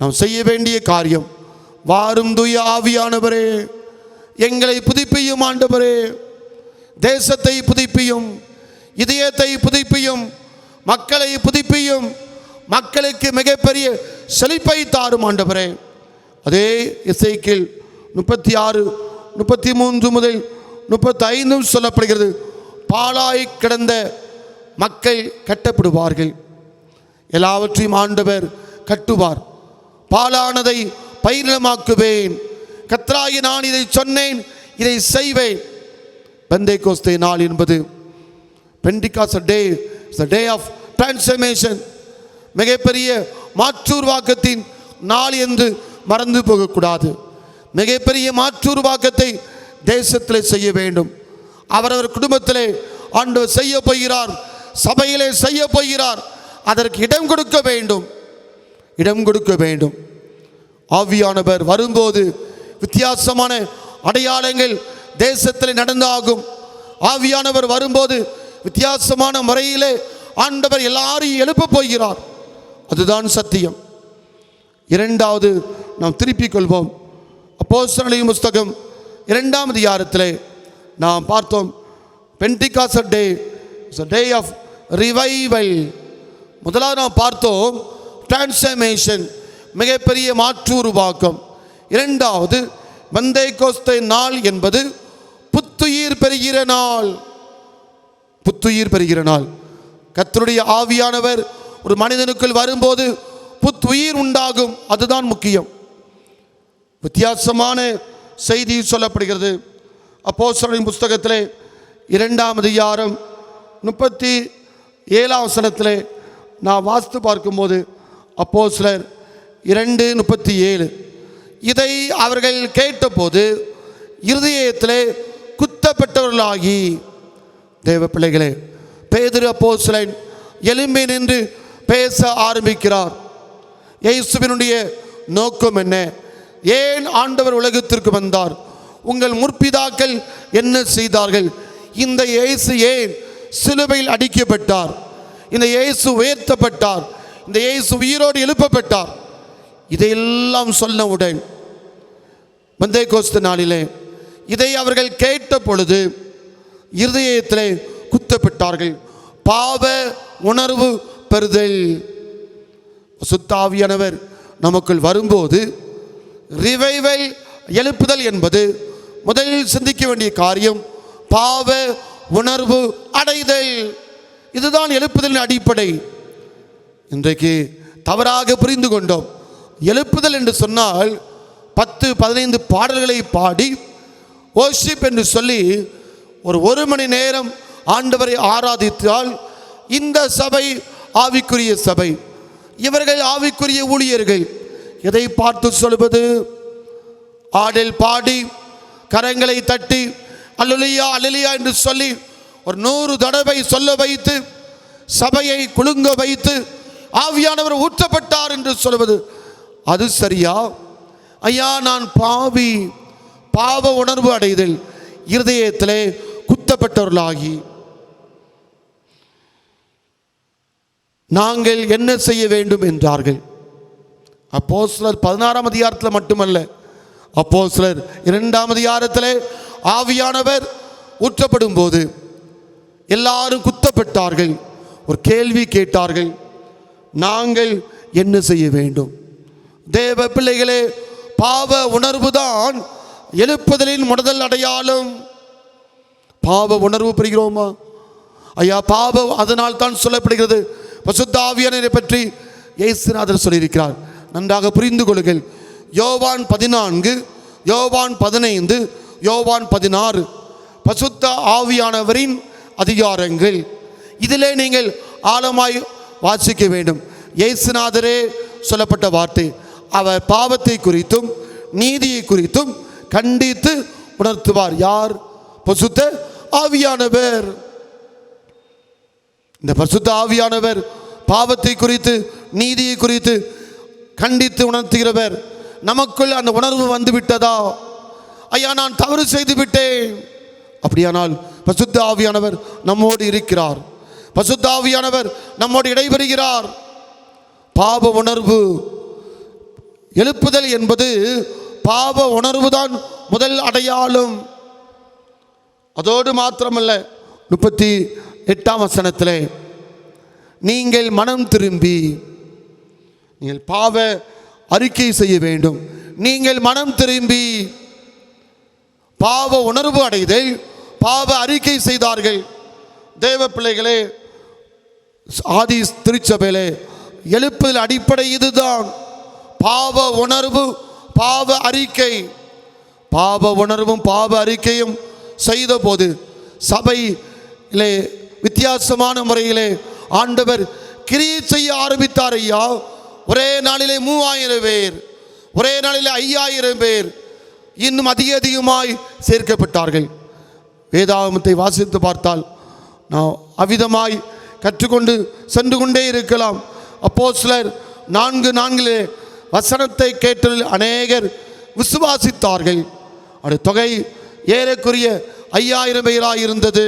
நாம் செய்ய வேண்டிய காரியம், வாரும் தூய ஆவியானவரே, எங்களை புதுப்பியும் ஆண்டவரே. தேசத்தை புதுப்பியும், இதயத்தை புதுப்பியும், மக்களை புதுப்பியும். மக்களுக்கு மிகப்பெரிய செழிப்பை தாரும் ஆண்டவரே. அதே எசேக்கியேல் 36, 33 முதல் 35 சொல்லப்படுகிறது. பாழாய் கிடந்த மக்கள் கட்டப்படுவார்கள், எல்லாவற்றையும் ஆண்டவர் கட்டுவார். பாழானதை பயிரிடமாக்குவேன். கர்த்தராகிய நான் இதை சொன்னேன், இதை செய்வேன். பெந்தேகோஸ்தே நாள் என்பது, Pentecost day is the day of transformation, மிகப்பெரிய மாற்றுருவாக்கத்தின் நாள் என்று மறந்து போகக்கூடாது. மிகப்பெரிய மாற்றுருவாக்கத்தை தேசத்தில் செய்ய வேண்டும். அவரவர் குடும்பத்திலே ஆண்டவர் செய்ய போகிறார், சபையிலே செய்ய போகிறார். அதற்கு இடம் கொடுக்க வேண்டும், இடம் கொடுக்க வேண்டும். ஆவியானவர் வரும்போது வித்தியாசமான அடையாளங்கள் தேசத்தில் நடந்தாகும். ஆவியானவர் வரும்போது வித்தியாசமான முறையிலே ஆண்டவர் எல்லாரையும் எழுப்ப போகிறார். அதுதான் சத்தியம். இரண்டாவது நாம் திருப்பிக் கொள்வோம். அப்போஸ்தலர்களின் புஸ்தகம் 2ஆம் அதிகாரத்திலே நாம் பார்த்தோம். Pentecost day is a day of revival. முதலாவது நாம் பார்த்தோம் டிரான்ஸ்ஃபர்மேஷன், மிகப்பெரிய மாற்றுருவாக்கம். இரண்டாவது பெந்தேகோஸ்தே நாள் என்பது புத்துயிர் பெறுகிற நாள். புத்துயிர் பெறுகிற நாள். கர்த்தருடைய ஆவியானவர் ஒரு மனிதனுக்குள் வரும்போது புத்துயிர் உண்டாகும். அதுதான் முக்கியம். வித்தியாசமான செய்தி சொல்லப்படுகிறது. அப்போஸ்தலரின் புஸ்தகத்திலே 2ஆம் அதிகாரம் 37ஆம் வசனத்திலே நான் வாசித்து பார்க்கும்போது, அப்போஸ்தலர் 2:37, இதை அவர்கள் கேட்டபோது இருதயத்திலே குத்தப்பட்டவர்களாகி. தேவ பிள்ளைகளே, பேதுரு அப்போஸ்தலன் எழும்பி நின்று பேச ஆரம்பிக்கிறார். இயேசுவினுடைய நோக்கம் என்ன? ஏன் ஆண்டவர் உலகத்திற்கு வந்தார்? உங்கள் முற்பிதாக்கள் என்ன செய்தார்கள்? இந்த இயேசு ஏன் சிலுவையில் அடிக்கப்பட்டார்? இந்த இயேசு உயர்த்தப்பட்டார், இந்த இயேசு உயிரோடு எழுப்பப்பட்டார். இதையெல்லாம் சொன்னவுடன் பெந்தேகோஸ்தே நாளிலே இதை அவர்கள் கேட்ட பொழுது இருதயத்திலே குத்தப்பட்டார்கள். பாவ உணர்வு பெறுதல். சுத்த ஆவியானவர் நமக்குள் வரும்போது ரிவைவல், எழுப்புதல் என்பது முதலில் சிந்திக்க வேண்டிய காரியம் பாவ உணர்வு அடைதல். இதுதான் எழுப்புதலின் அடிப்படை. இன்றைக்கு தவறாக புரிந்து கொண்டோம். எழுப்புதல் என்று சொன்னால் 10-15 பாடல்களை பாடி வொர்ஷிப் என்று சொல்லி ஒரு மணி நேரம் ஆண்டவரை ஆராதித்தால் இந்த சபை ஆவிக்குரிய சபை, இவர்கள் ஆவிக்குரிய ஊழியர்கள். எதை பார்த்து சொல்வது? ஆடல் பாடி கரங்களை தட்டி அல்லேலூயா அல்லேலூயா என்று சொல்லி ஒரு 100 தடவை சொல்ல வைத்து சபையை குலுங்க வைத்து ஆவியானவர் ஊற்றப்பட்டார் என்று சொல்வது அது சரியா? ஐயா, நான் பாவி, பாவ உணர்வு அடைதல், இருதயத்திலே குத்தப்பட்டவர்களாகி நாங்கள் என்ன செய்ய வேண்டும் என்றார்கள். அப்போஸ்தலர் 16ஆம் அதிகாரத்தில் மட்டுமல்ல, அப்போஸ்தலர் 2ஆம் அதிகாரத்திலே ஆவியானவர் ஊற்றப்படும் போது எல்லாரும் குத்தப்பட்டார்கள். ஒரு கேள்வி கேட்டார்கள், நாங்கள் என்ன செய்ய வேண்டும்? தேவ பிள்ளைகளே, பாவ உணர்வு தான் எழுப்புதலின் முதல் அடையாளம். பாவ உணர்வு பெறுகிறோமா? ஐயா, பாவம் அதனால் தான் சொல்லப்படுகிறது. பரிசுத்த ஆவியானவரை பற்றி இயேசுநாதர் சொல்லியிருக்கிறார். நன்றாக புரிந்து கொள்ளுங்கள். யோவான் 14, யோவான் 15, யோவான் 16 பரிசுத்த ஆவியானவரின் அதிகாரங்கள். இதிலே நீங்கள் ஆழமாய் வாசிக்க வேண்டும். இயேசுநாதரே சொல்லப்பட்ட வார்த்தை. அவர் பாவத்தை குறித்தும் நீதியை குறித்தும் கண்டித்து உணர்த்துவார். யார்? பரிசுத்த ஆவியானவர். இந்த பரிசுத்த ஆவியானவர் பாவத்தை குறித்து நீதியை குறித்து கண்டித்து உணர்த்துகிறவர். நமக்குள் அந்த உணர்வு வந்து விட்டதா? ஐயா, நான் தவறு செய்து விட்டேன். அப்படியானால் பரிசுத்த ஆவியானவர் நம்மோடு இருக்கிறார். பரிசுத்த ஆவியானவர் நம்மோடு இடைபெறுகிறார். பாவ உணர்வு எழுப்புதல் என்பது பாவ உணர்வு தான் முதல் அடையாளம். அதோடு மாத்திரமல்ல, 38ஆம் வசனத்திலே நீங்கள் மனம் திரும்பி நீங்கள் பாவ அறிக்கை செய்ய வேண்டும். நீங்கள் மனம் திரும்பி பாவ உணர்வு அடைதல், பாவ அறிக்கை செய்தார்கள். தேவ பிள்ளைகளே, ஆதி திருச்சபையிலே எழுப்புதல் அடிப்படை இதுதான். பாவ உணர்வு, பாவ அறிக்கை. பாவ உணர்வும் பாவ அறிக்கையும் செய்த போது சபையிலே வித்தியாசமான முறையிலே ஆண்டவர் கிரியை செய்ய ஆரம்பித்தார். ஐயா, ஒரே நாளிலே 3000 பேர், ஒரே நாளிலே 5000 பேர் இன்னும் அதிகமாய் சேர்க்கப்பட்டார்கள். வேதாகமத்தை வாசித்து பார்த்தால் நான் அவ்விதமாய் கற்றுக்கொண்டு சென்று கொண்டே இருக்கலாம். அப்போஸ்தலர் 4:4 வசனத்தை கேட்டு அநேகர் விசுவாசித்தார்கள். அது தொகை ஏறக்குறைய 5000 பேராக இருந்தது.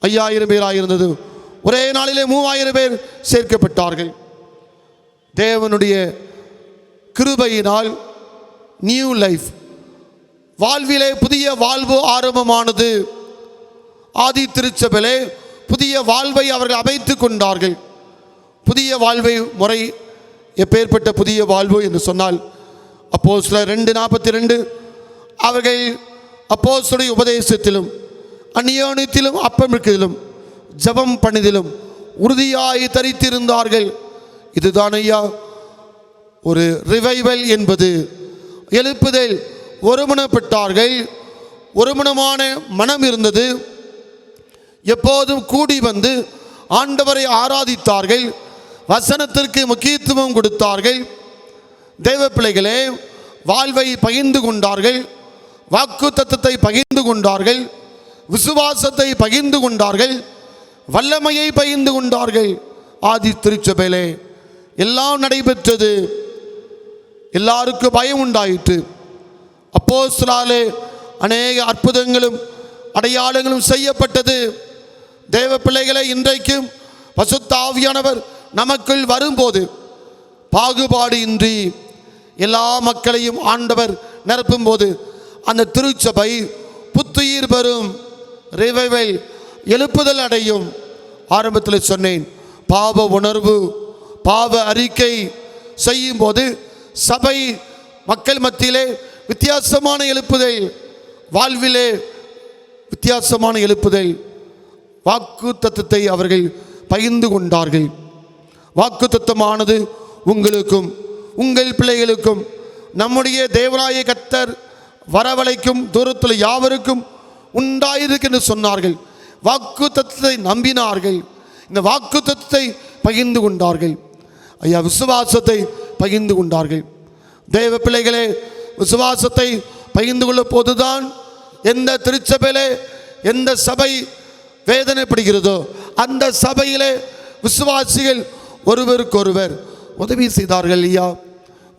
5000 பேராக இருந்தது. ஒரே நாளிலே 3000 பேர் சேர்க்கப்பட்டார்கள். தேவனுடைய கிருபையினால் நியூ லைஃப், வாழ்விலே புதிய வாழ்வு ஆரம்பமானது. ஆதி திருச்சபையிலே புதிய வாழ்வை அவர்கள் அமைத்து கொண்டார்கள். புதிய வாழ்வை முறை எப்பேற்பட்ட புதிய வாழ்வு என்று சொன்னால், அப்போஸ்தலர் 2:42 அவர்கள் அப்போஸ்தலருடைய உபதேசத்திலும் அந்நியோன்யத்திலும் அப்பமிருக்கதிலும் ஜெபம் பண்ணிதிலும் உறுதியாய் தரித்திருந்தார்கள். இதுதான் ஐயா ஒரு ரிவைவல் என்பது. எழுப்புதல். ஒருமனப்பட்டார்கள். ஒருமனமான மனம் இருந்தது. எப்போதும் கூடி வந்து ஆண்டவரை ஆராதித்தார்கள். வசனத்திற்கு முக்கியத்துவம் கொடுத்தார்கள். தேவ பிள்ளைகளே, வாழ்வை பகிர்ந்து கொண்டார்கள். வாக்கு தத்தத்தை பகிர்ந்து கொண்டார்கள். விசுவாசத்தை பகிர்ந்து கொண்டார்கள். வல்லமையை பகிர்ந்து கொண்டார்கள். ஆதி திருச்சபையிலே எல்லாம் நடைபெற்றது. எல்லாருக்கும் பயம் உண்டாயிற்று. அப்போஸ்தலராலே அநேக அற்புதங்களும் அடையாளங்களும் செய்யப்பட்டது. தேவ பிள்ளைகளை, இன்றைக்கும் பரிசுத்த ஆவியானவர் நமக்குள் வரும்போது பாகுபாடு இன்றி எல்லா மக்களையும் ஆண்டவர் நிரப்பும் போது அந்த திருச்சபை புத்துயிர் பெறும். ரிவைவல், எழுப்புதல் அடையும். ஆரம்பத்தில் சொன்னேன், பாவ உணர்வு, பாவ அறிக்கை செய்யும் போது சபை மக்கள் மத்தியிலே வித்தியாசமான எழுப்புதல், வாழ்விலே வித்தியாசமான எழுப்புதல். வாக்கு தத்தத்தை அவர்கள் பகிர்ந்து கொண்டார்கள். வாக்கு தத்தமானது உங்களுக்கும் உங்கள் பிள்ளைகளுக்கும் நம்முடைய தேவனாய கர்த்தர் வரவழைக்கும் தூரத்தில் யாவருக்கும் உண்டாயிருக்கு என்று சொன்னார்கள். வாக்கு தத்தத்தை நம்பினார்கள். இந்த வாக்கு தத்தத்தை பகிர்ந்து கொண்டார்கள். ஐயா, விசுவாசத்தை பகிர்ந்து கொண்டார்கள். தேவ பிள்ளைகளே, விசுவாசத்தை பகிர்ந்து கொள்ள போதுதான் எந்த திருச்சபையிலே எந்த சபை வேதனைப்படுகிறதோ அந்த சபையிலே விசுவாசிகள் ஒருவருக்கொருவர் உதவி செய்தார்கள் ஐயா,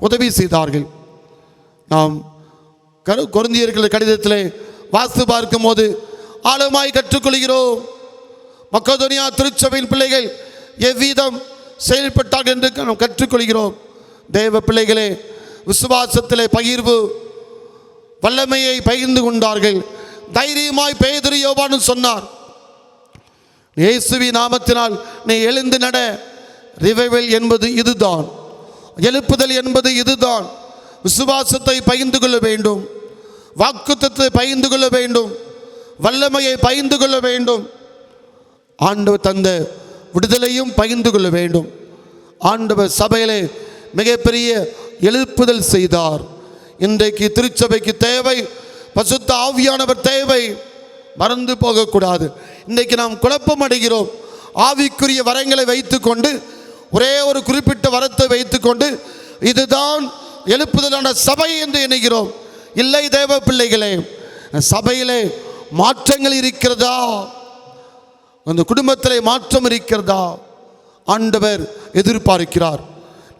உதவி செய்தார்கள். நாம் கொரிந்தியர்கள் கடிதத்திலே வாசித்து பார்க்கும் போது ஆழமாய் கற்றுக்கொள்கிறோம். மக்கதோனியா திருச்சபையின் பிள்ளைகள் எவ்விதம் செயல்பட்டார்கள் என்று நாம் கற்றுக்கொள்கிறோம். தேவ பிள்ளைகளே, விசுவாசத்திலே பகிர்வு வல்லமையை பகிர்ந்து கொண்டார்கள். தைரியமாய் பேதுரு யோவான் சொன்னார், இயேசுவின் நாமத்தினால் நீ எழுந்து நட. ரிவைவல் என்பது இதுதான், எழுப்புதல் என்பது இதுதான். விசுவாசத்தை பகிர்ந்து கொள்ள வேண்டும், வாக்குத்தத்தத்தை பகிர்ந்து கொள்ள வேண்டும், வல்லமையை பகிர்ந்து கொள்ள வேண்டும், ஆண்டவர் தந்த விடுதலையும் பகிர்ந்து கொள்ள வேண்டும். ஆண்டவர் சபையிலே மிகப்பெரிய எழுப்புதல் செய்தார். இன்றைக்கு திருச்சபைக்கு தேவை பசுத்த ஆவியானவர் தேவை, மறந்து போகக்கூடாது. இன்றைக்கு நாம் குழப்பம் அடைகிறோம். ஆவிக்குரிய வரங்களை வைத்துக்கொண்டு, ஒரே ஒரு குறிப்பிட்ட வரத்தை வைத்துக்கொண்டு இதுதான் எழுப்புதலான சபை என்று எண்ணுகிறோம். இல்லை தேவ பிள்ளைகளே, சபையிலே மாற்றங்கள் இருக்கிறதா? அந்த குடும்பத்திலே மாற்றம் இருக்கிறதா? ஆண்டவர் எதிர்பார்க்கிறார்.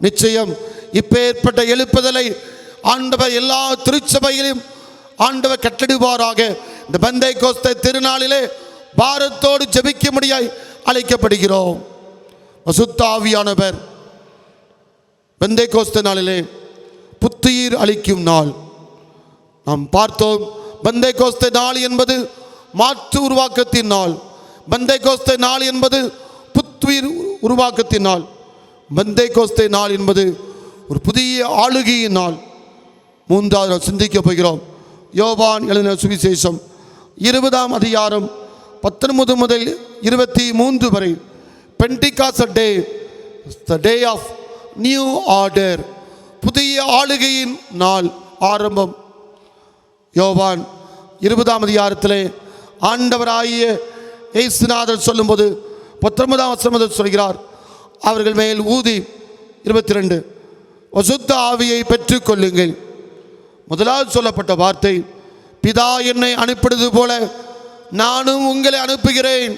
நிச்சயம் இப்பேற்பட்ட எழுப்புதலை ஆண்டவர் எல்லா திருச்சபையிலும் ஆண்டவர் கட்டளிடுவாராக. இந்த பெந்தைக்கோஸ்தை திருநாளிலே பாரத்தோடு ஜெபிக்கும்படியாய் அழைக்கப்படுகிறோம். பசுத்த ஆவியானவர் பெந்தைக்கோஸ்தை நாளிலே புத்துயிர் அளிக்கும் நாள். நாம் பார்த்தோம், பெந்தைக்கோஸ்தை நாள் என்பது மாற்று உருவாக்கத்தின் நாள். பெந்தைக்கோஸ்தை நாள் என்பது புத்துயிர் உருவாக்கத்தின் நாள். பெந்தைக்கோஸ்தை நாள் என்பது ஒரு புதிய ஆளுகையின் நாள். மூன்றாவது நாம் சிந்திக்க போகிறோம். யோவான் எழுதின சுவிசேஷம் 20ஆம் அதிகாரம் 19 முதல் 23 வரை. Pentecost day, the day of new order, புதிய ஆளுகையின் நாள் ஆரம்பம். யோவான் 20ஆம் அதிகாரத்திலே ஆண்டவராகிய இயேசுநாதர் சொல்லும்போது 19ஆம் வசனம் சொல்கிறார், அவர்கள் மேல் ஊதி 22 பசுத்த ஆவியை பெற்றுக்கொள்ளுங்கள். முதலாவது சொல்லப்பட்ட வார்த்தை, பிதா என்னை அனுப்பினது போல நானும் உங்களை அனுப்புகிறேன்.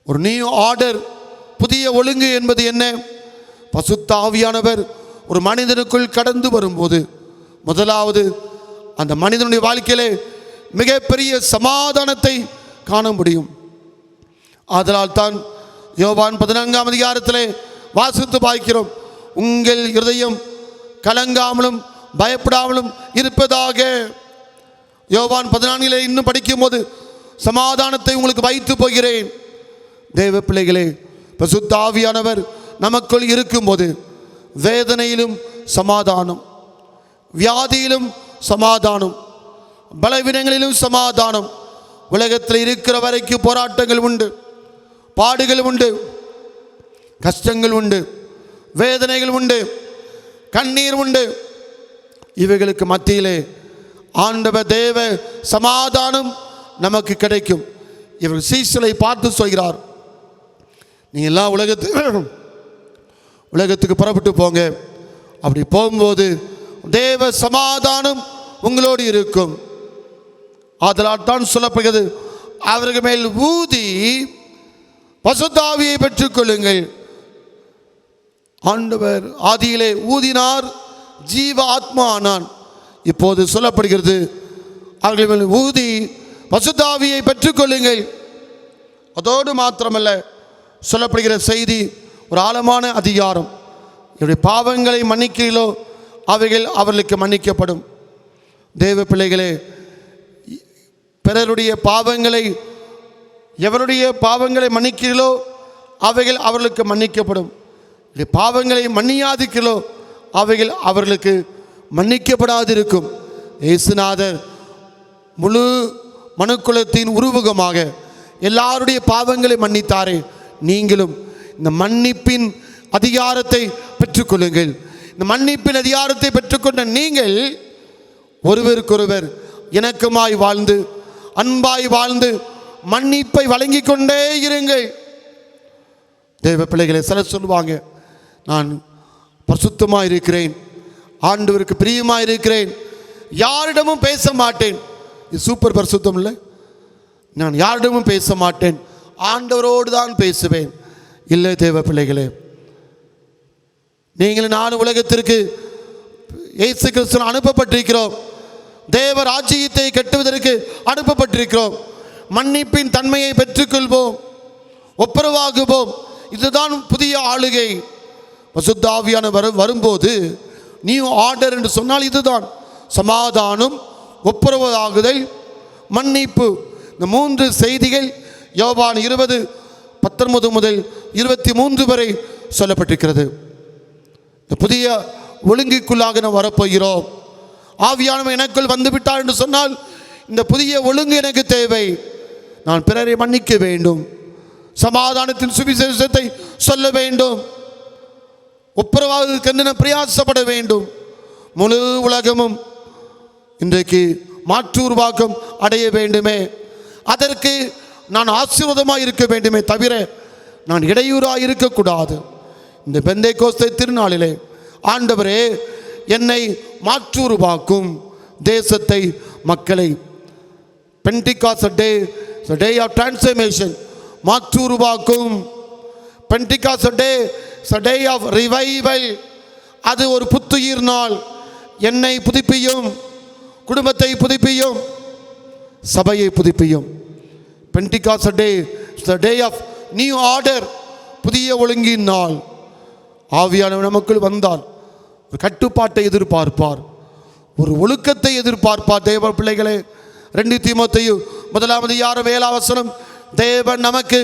ஒரு நியூ ஆர்டர், புதிய ஒழுங்கு என்பது என்ன? பசுத்த ஆவியானவர் ஒரு மனிதனுக்குள் கடந்து வரும்போது முதலாவது அந்த மனிதனுடைய வாழ்க்கையிலே மிகப்பெரிய சமாதானத்தை காண முடியும். அதனால் தான் யோவான் 14ஆம் அதிகாரத்திலே வாசித்து பார்க்கிறோம், உங்கள் இருதயம் கலங்காமலும் பயப்படாமலும் இருப்பதாக. யோவான் 14 இன்னும் படிக்கும் போது சமாதானத்தை உங்களுக்கு வைத்து போகிறேன். தேவ பிள்ளைகளே, பசுத்த ஆவியானவர் நமக்குள் இருக்கும்போது வேதனையிலும் சமாதானம், வியாதியிலும் சமாதானம், பலவீனங்களிலும் சமாதானம். உலகத்தில் இருக்கிற வரைக்கும் போராட்டங்கள் உண்டு, பாடுகள் உண்டு, கஷ்டங்கள் உண்டு, வேதனைகள் உண்டு, கண்ணீர் உண்டு. இவைகளுக்கு மத்தியிலே ஆண்டவர் தேவ சமாதானம் நமக்கு கிடைக்கும். இவர் சீசலை பார்த்து சொல்கிறார், நீ எல்லாம் உலகத்துக்கு புறப்பட்டு போங்க. அப்படி போகும்போது தேவ சமாதானம் உங்களோடு இருக்கும். அதனால் தான் சொல்லப்படுகிறது, அவர்கள் மேல் ஊதி பசுத்த ஆவியை பெற்றுக்கொள்ளுங்கள். ஆண்டவர் ஆதியிலே ஊதினார், ஜீவ ஆத்மா ஆனான். இப்போது சொல்லப்படுகிறது, அவர்கள் மேல் ஊதி பசுத்த ஆவியை பெற்றுக்கொள்ளுங்கள். அதோடு மாத்திரமல்ல, சொல்லப்படுகிற செய்தி ஒரு ஆழமான அதிகாரம். என்னுடைய பாவங்களை மன்னிக்கிறீர்களோ அவைகள் அவர்களுக்கு மன்னிக்கப்படும். தேவ பிள்ளைகளே, பிறருடைய பாவங்களை, எவருடைய பாவங்களை மன்னிக்கிறீர்களோ அவைகள் அவர்களுக்கு மன்னிக்கப்படும். பாவங்களை மன்னியாதிக்கிறீர்களோ அவைகள் அவர்களுக்கு மன்னிக்கப்படாதிருக்கும். இயேசுநாதர் முழு மனுக்குலத்தின் உருவகமாக எல்லாருடைய பாவங்களை மன்னித்தாரே, நீங்களும் இந்த மன்னிப்பின் அதிகாரத்தை பெற்றுக்கொள்ளுங்கள். இந்த மன்னிப்பின் அதிகாரத்தை பெற்றுக்கொண்ட நீங்கள் ஒருவருக்கொருவர் இணக்கமாய் வாழ்ந்து, அன்பாய் வாழ்ந்து, மன்னிப்பை வழங்கி கொண்டே இருங்கள். தேவ பிள்ளைகளை சிலர் சொல்லுவாங்க, நான் பரிசுத்தமாக இருக்கிறேன், ஆண்டவருக்கு பிரியமாக இருக்கிறேன், யாரிடமும் பேச மாட்டேன். இது சூப்பர் பரிசுத்தம் இல்லை? நான் யாரிடமும் பேச மாட்டேன், ஆண்டவரோடு தான் பேசுவேன். இல்லை தேவ பிள்ளைகளே, நீங்கள் நானும் உலகத்திற்கு இயேசு கிறிஸ்து அனுப்பப்பட்டிருக்கிறோம். தேவ ராஜ்யத்தை கட்டுவதற்கு அனுப்பப்பட்டிருக்கிறோம். மன்னிப்பின் தன்மையை பெற்றுக்கொள்வோம், ஒப்புரவாகுவோம். இதுதான் புதிய ஆளுகை. பரிசுத்த ஆவியானவர் வரும்போது நியூ ஆர்டர் என்று சொன்னால் இதுதான் சமாதானம், ஒப்புரவாகுதல், மன்னிப்பு. இந்த 3 செய்திகள் யோவான் 20:19 முதல் 23 வரை சொல்லப்பட்டிருக்கிறது. இந்த புதிய ஒழுங்குக்குள்ளாக நாம் வரப்போகிறோம். ஆவியானவர் எனக்குள் வந்துவிட்டார் என்று சொன்னால் இந்த புதிய ஒழுங்கு எனக்கு தேவை. நான் பிறரை மன்னிக்க வேண்டும், சமாதானத்தின் சுவிசேஷத்தை சொல்ல வேண்டும், ஒப்புரவாகுவதற்கு நான் பிரயாசப்பட வேண்டும். முழு உலகமும் இன்றைக்கு மாற்று உருவாக்கம் அடைய வேண்டுமே, அதற்கு நான் ஆசீர்வாதமாக இருக்க வேண்டுமே தவிர நான் இடையூறாக இருக்கக்கூடாது. இந்த பெந்தேகோஸ்தே திருநாளிலே ஆண்டவரே என்னை மாற்று உருவாக்கும், தேசத்தை, மக்களை. Pentecost day, day of transformation, மாற்று உருவாக்கும். Pentecost day, day of revival, அது ஒரு புத்துயிர் நாள். என்னை புதுப்பியும், குடும்பத்தை புதுப்பியும், சபையை புதுப்பியும். Pentecost day, day of new order, புதிய ஒழுங்கின் நாள். ஆவியானவர் நமக்குள் வந்தால் ஒரு கட்டுப்பாட்டை எதிர்பார்ப்பார், ஒரு ஒழுக்கத்தை எதிர்பார்ப்பார். தேவ பிள்ளைகளே, 2 தீமோத்தேயு 1:7 தேவன் நமக்கு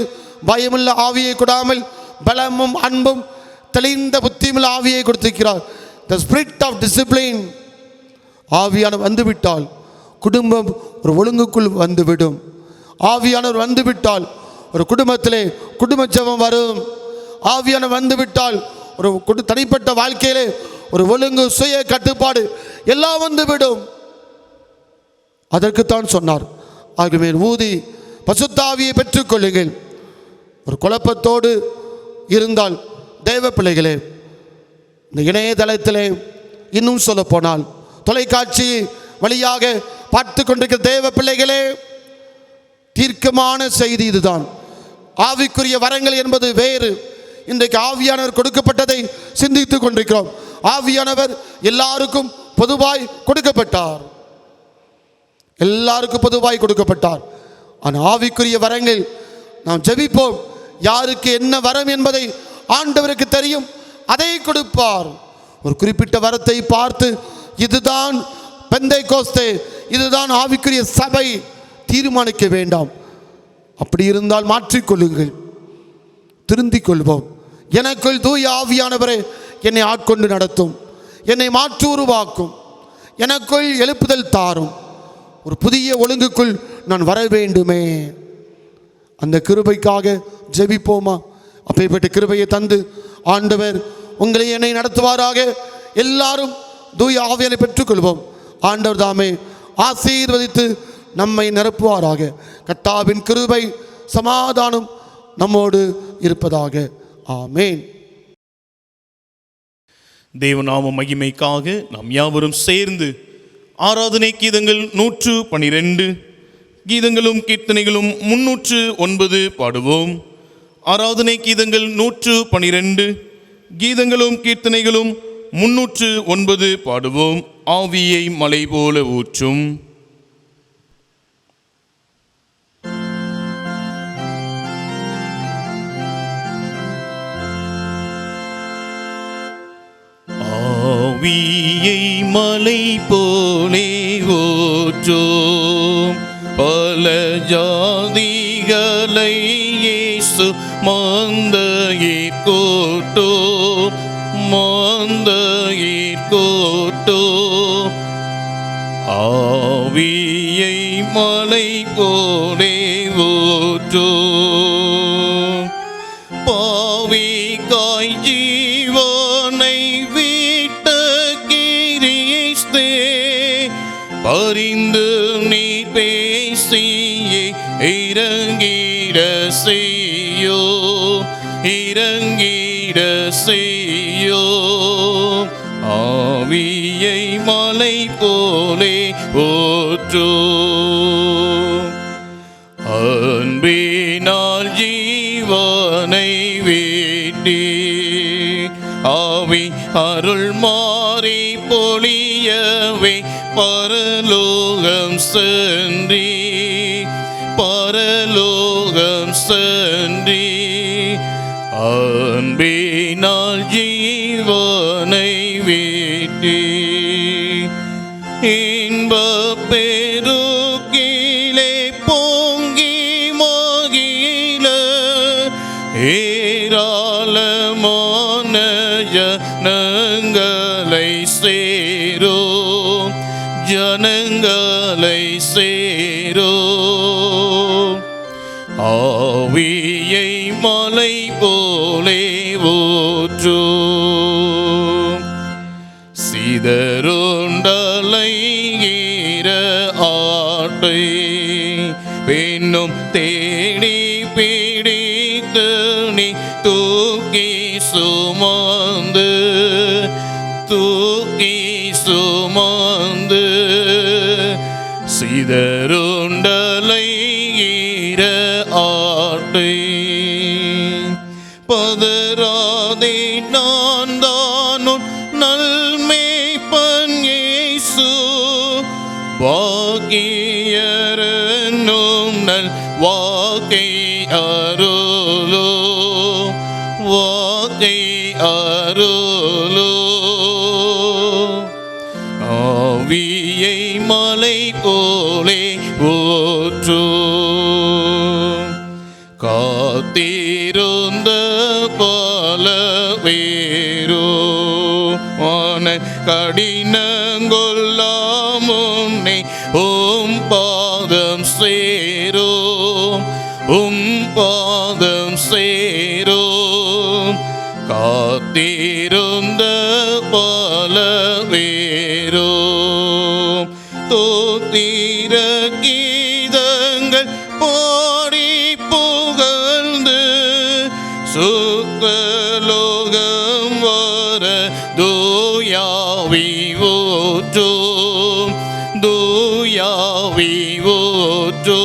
பயமுள்ள ஆவியை கொடாமல் பலமும் அன்பும் தெளிந்த புத்தியுள்ள ஆவியை கொடுத்திருக்கிறார். The spirit of discipline. ஆவியானவர் வந்துவிட்டால் குடும்பம் ஒரு ஒழுங்குக்குள் வந்துவிடும். ஆவியானவர் வந்துவிட்டால் ஒரு குடும்பத்திலே குடும்ப ஜெபம் வரும். ஆவியானவர் வந்துவிட்டால் ஒரு தனிப்பட்ட வாழ்க்கையிலே ஒரு ஒழுங்கு, சுய கட்டுப்பாடு எல்லாம் வந்துவிடும். அதற்குத்தான் சொன்னார், ஆகவே ஊதி பரிசுத்த ஆவியை பெற்றுக்கொள்ளுங்கள். ஒரு குழப்பத்தோடு இருந்தால் தேவ பிள்ளைகளே, இந்த இணையதளத்திலே இன்னும் சொல்ல போனால் தொலைக்காட்சி வழியாக பார்த்து கொண்டிருக்கிற தேவ பிள்ளைகளே, தீர்க்கமான செய்தி இதுதான். ஆவிக்குரிய வரங்கள் என்பது வேறு. இன்றைக்கு ஆவியானவர் கொடுக்கப்பட்டதை சிந்தித்துக் கொண்டிருக்கிறோம். ஆவியானவர் எல்லாருக்கும் பொதுவாய் கொடுக்கப்பட்டார், எல்லாருக்கும் பொதுவாய் கொடுக்கப்பட்டார். ஆனால் ஆவிக்குரிய வரங்கள் நாம் ஜெபிப்போம். யாருக்கு என்ன வரம் என்பதை ஆண்டவருக்கு தெரியும், அதை கொடுப்பார். ஒரு குறிப்பிட்ட வரத்தை பார்த்து இதுதான் பெந்தேகோஸ்தே, இதுதான் ஆவிக்குரிய சபை தீர்மானிக்க வேண்டாம். அப்படி இருந்தால் மாற்றிக்கொள்ளுங்கள், திருந்திக் கொள்வோம். எனக்குள் தூய ஆவியானவரே என்னை ஆட்கொண்டு நடத்தும், என்னை மாற்று உருவாக்கும், எனக்குள் எழுப்புதல் தாரும். ஒரு புதிய ஒழுங்குக்குள் நான் வர வேண்டுமே. அந்த கிருபைக்காக ஜெபிப்போமா? அப்பேற்பட்ட கிருபையை தந்து ஆண்டவர் உங்களை என்னை நடத்துவாராக. எல்லாரும் தூய ஆவியானை பெற்றுக்கொள்வோம். ஆண்டவர் தாமே ஆசீர்வதித்து நம்மை நிரப்புவாராக. கர்த்தாவின் கிருபை சமாதானம் நம்மோடு இருப்பதாக. ஆமேன். தேவநாம மகிமைக்காக நாம் யாவரும் சேர்ந்து ஆராதனை கீதங்கள் 112, கீதங்களும் கீர்த்தனைகளும் 309 பாடுவோம். ஆராதனை கீதங்கள் 112, கீதங்களும் கீர்த்தனைகளும் 309 பாடுவோம். ஆவியை மலை போல ஊற்றும். ஆவியை மலை போலே ஊற்றும், பல ஜாதிகளை இயேசு மாந்தையிற் கூட்டும், மாந்தையிற் கூட்டும். ஆவியை மலை போலே ஊற்றும், பாவிக்காய் ஜீவனை விட்ட கிறிஸ்தே, பரிந்து நீ பேசியே இறங்கிட செய்யோ, இறங்கிட செய்யோ. ஆவியை மலை போலே ஊற்றும், அன்பினால் ஜீவனை வேண்டி ஆவி அருள் மாறி பொழியவே பரலோகம் சென்றி பரலோகம் சென்றி அன்பினால் ஜீவனை வேண்டி இன்பப் பெருக்கிலே பொங்கி மகிழ ஏராளமான ஜனங்களை சேரோ ஜனங்களை சேரோ ஆவியை மலை போலே ஊற்றோ சிதறுண்டலைகிற ஆட்டை பின்னும் தேடி பிடித்து நீ தூக்கி சுமந்து தூக்கி சுமந்து சிதறுண்டலைகிற ஆட்டை பதறாதே நான் தானும் நல்மேய்ப்பன் இயேசு வாக்கியரனும் நல் வாக்கை அருளோ வாக்கை அருளோ ஆவியை மலை போலே ஊற்றோ காத்திருந்த பல வேரோ ஆன கடினங்கொல்லாமுன்னை பாதம் சேரோ பாதம் சேரோ காத்திருந்த பல வேரோ தோத்திர கீதங்கள் பாடி புகழ்ந்து சுத்தலோகம் வர தூயாவி ஊற்றோ தூயாவி ஊற்றோ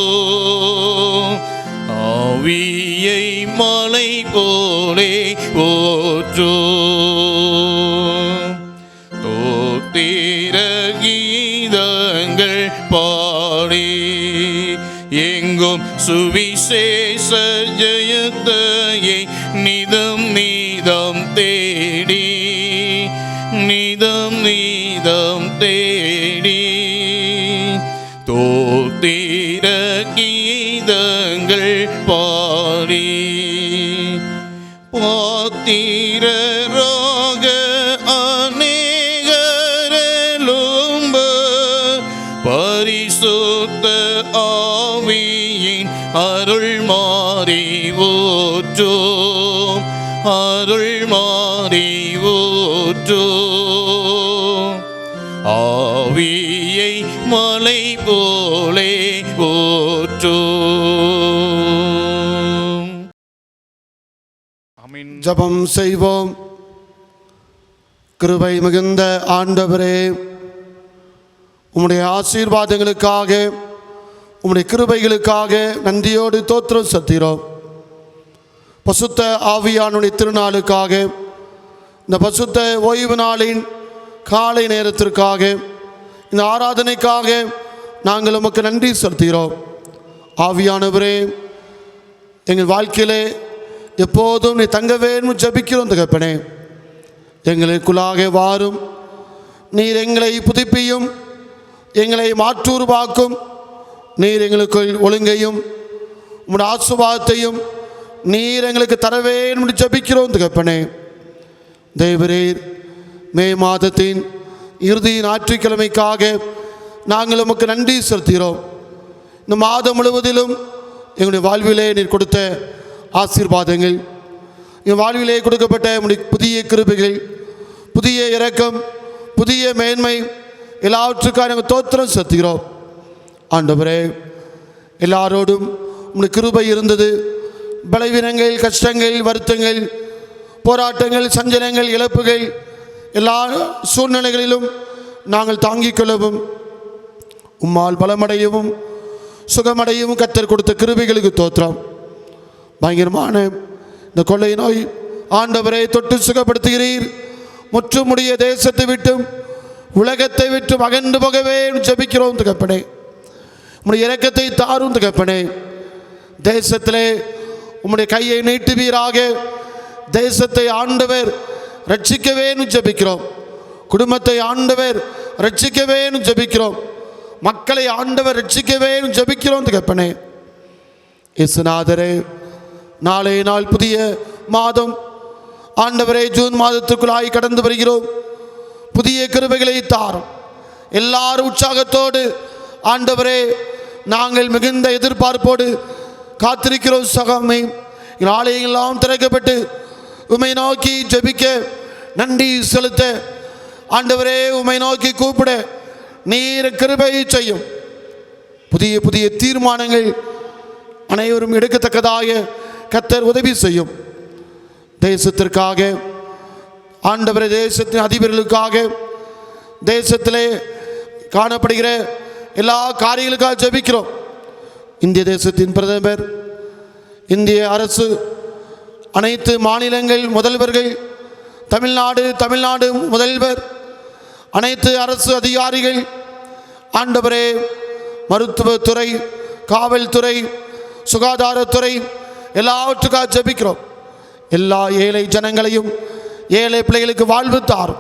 ஆவியை மலை போலே ஊற்றோ தோத்திர கீதங்கள் பாடி எங்கும் சுவிசேஷ ஜெயத்தையை நிதம் நீதம் தேடி நிதம் நீதம் தேடி தோத்திர கீதங்கள் பாடி பாத்திரராக அநேகரெலும்ப பரிசுத்த ஆவியின் அருள் மாறி ஊற்றோ அருள் மாறி ஊற்றோ ஆவியை மலை போலே ஊற்றோ. ஜெபம் செய்வோம். கிருபை மிகுந்த ஆண்டவரே, உம்முடைய ஆசீர்வாதங்களுக்காக உம்முடைய கிருபைகளுக்காக நன்றியோடு தோத்திரம் செலுத்துகிறோம். பசுத்த ஆவியானுடைய திருநாளுக்காக, இந்த பசுத்த ஓய்வு நாளின் காலை நேரத்திற்காக, இந்த ஆராதனைக்காக நாங்கள் உமக்கு நன்றி செலுத்துகிறோம். ஆவியானவரே, எங்கள் வாழ்க்கையிலே எப்போதும் நீ தங்க வேண்டும் ஜபிக்கிறோம். தகப்பனே, எங்களுக்குள்ளாக வாரும். நீர் எங்களை புதுப்பியும், எங்களை மாற்றுருவாக்கும். நீர் எங்களுக்குள் ஒழுங்கையும் உம்முடைய ஆசீர்வாதத்தையும் நீர் எங்களுக்கு தர வேண்டும் ஜபிக்கிறோம். தகப்பனே, தேவரீர், மே மாதத்தின் இறுதி ஞாயிற்றுக்கிழமைக்காக நாங்கள் உமக்கு நன்றி செலுத்துகிறோம். இந்த மாதம் முழுவதிலும் எங்களுடைய வாழ்விலே நீர் கொடுத்த ஆசீர்வாதங்கள், எங்கள் வாழ்விலே கொடுக்கப்பட்ட உம்முடைய புதிய கிருபைகள், புதிய இரக்கம், புதிய மேன்மை எல்லாவற்றுக்காக நாங்கள் தோத்திரம் செலுத்துகிறோம். ஆண்டவரே, எல்லாரோடும் உம்முடைய கிருபை இருந்தது. பலவீனங்கள், கஷ்டங்கள், வருத்தங்கள், போராட்டங்கள், சஞ்சலங்கள், இழப்புகள் எல்லா சூழ்நிலைகளிலும் நாங்கள் தாங்கிக் கொள்ளவும், உம்மால் பலமடையவும், சுகமடையும் கர்த்தர் கொடுத்த கிருபைகளுக்கு தோத்திரம். பயங்கரமான இந்த கொள்ளை நோய் ஆண்டவரை தொட்டு சுகப்படுத்துகிறீர். முற்றுமுடிய தேசத்தை விட்டும் உலகத்தை விட்டும் அகன்று போகவே ஜெபிக்கிறோம் தகப்பனே. உம்முடைய இரக்கத்தை தாரும் தகப்பனே. தேசத்திலே உம்முடைய கையை நீட்டுவீராக. தேசத்தை ஆண்டவர் ரட்சிக்கவே ஜெபிக்கிறோம். குடும்பத்தை ஆண்டவர் ரட்சிக்கவே ஜெபிக்கிறோம். மக்களை ஆண்டவர் ரட்சிக்கவே ஜெபிக்கிறோம் தகப்பனே. இயேசுநாதரே, நாளை நாள் புதிய மாதம் ஆண்டவரே, ஜூன் மாதத்துக்குள்ளாய் கடந்து வருகிறோம். புதிய கிருபைகளை தாரும். எல்லாரும் உற்சாகத்தோடு ஆண்டவரே நாங்கள் மிகுந்த எதிர்பார்ப்போடு காத்திருக்கிறோம் சகமே. ஆலயங்களெல்லாம் திறக்கப்பட்டு உம்மை நோக்கி ஜெபிக்க, நன்றி செலுத்த, ஆண்டவரே உம்மை நோக்கி கூப்பிட நீர் கிருபை செய்யும். புதிய புதிய தீர்மானங்கள் அனைவரும் எடுக்கத்தக்கதாக கர்த்தர் உதவி செய்யும். தேசத்திற்காக ஆண்டவரே, தேசத்தின் அதிபர்களுக்காக, தேசத்திலே காணப்படுகிற எல்லா காரியங்களுக்காக ஜெபிக்கிறோம். இந்திய தேசத்தின் பிரதமர், இந்திய அரசு, அனைத்து மாநிலங்கள் முதல்வர்கள், தமிழ்நாடு முதல்வர், அனைத்து அரசு அதிகாரிகள், ஆண்டவரே மருத்துவத்துறை, காவல்துறை, சுகாதாரத்துறை எல்லாவற்றுக்காக ஜெபிக்கிறோம். எல்லா ஏழை ஜனங்களையும், ஏழை பிள்ளைகளுக்கு வாழ்வு தாரும்.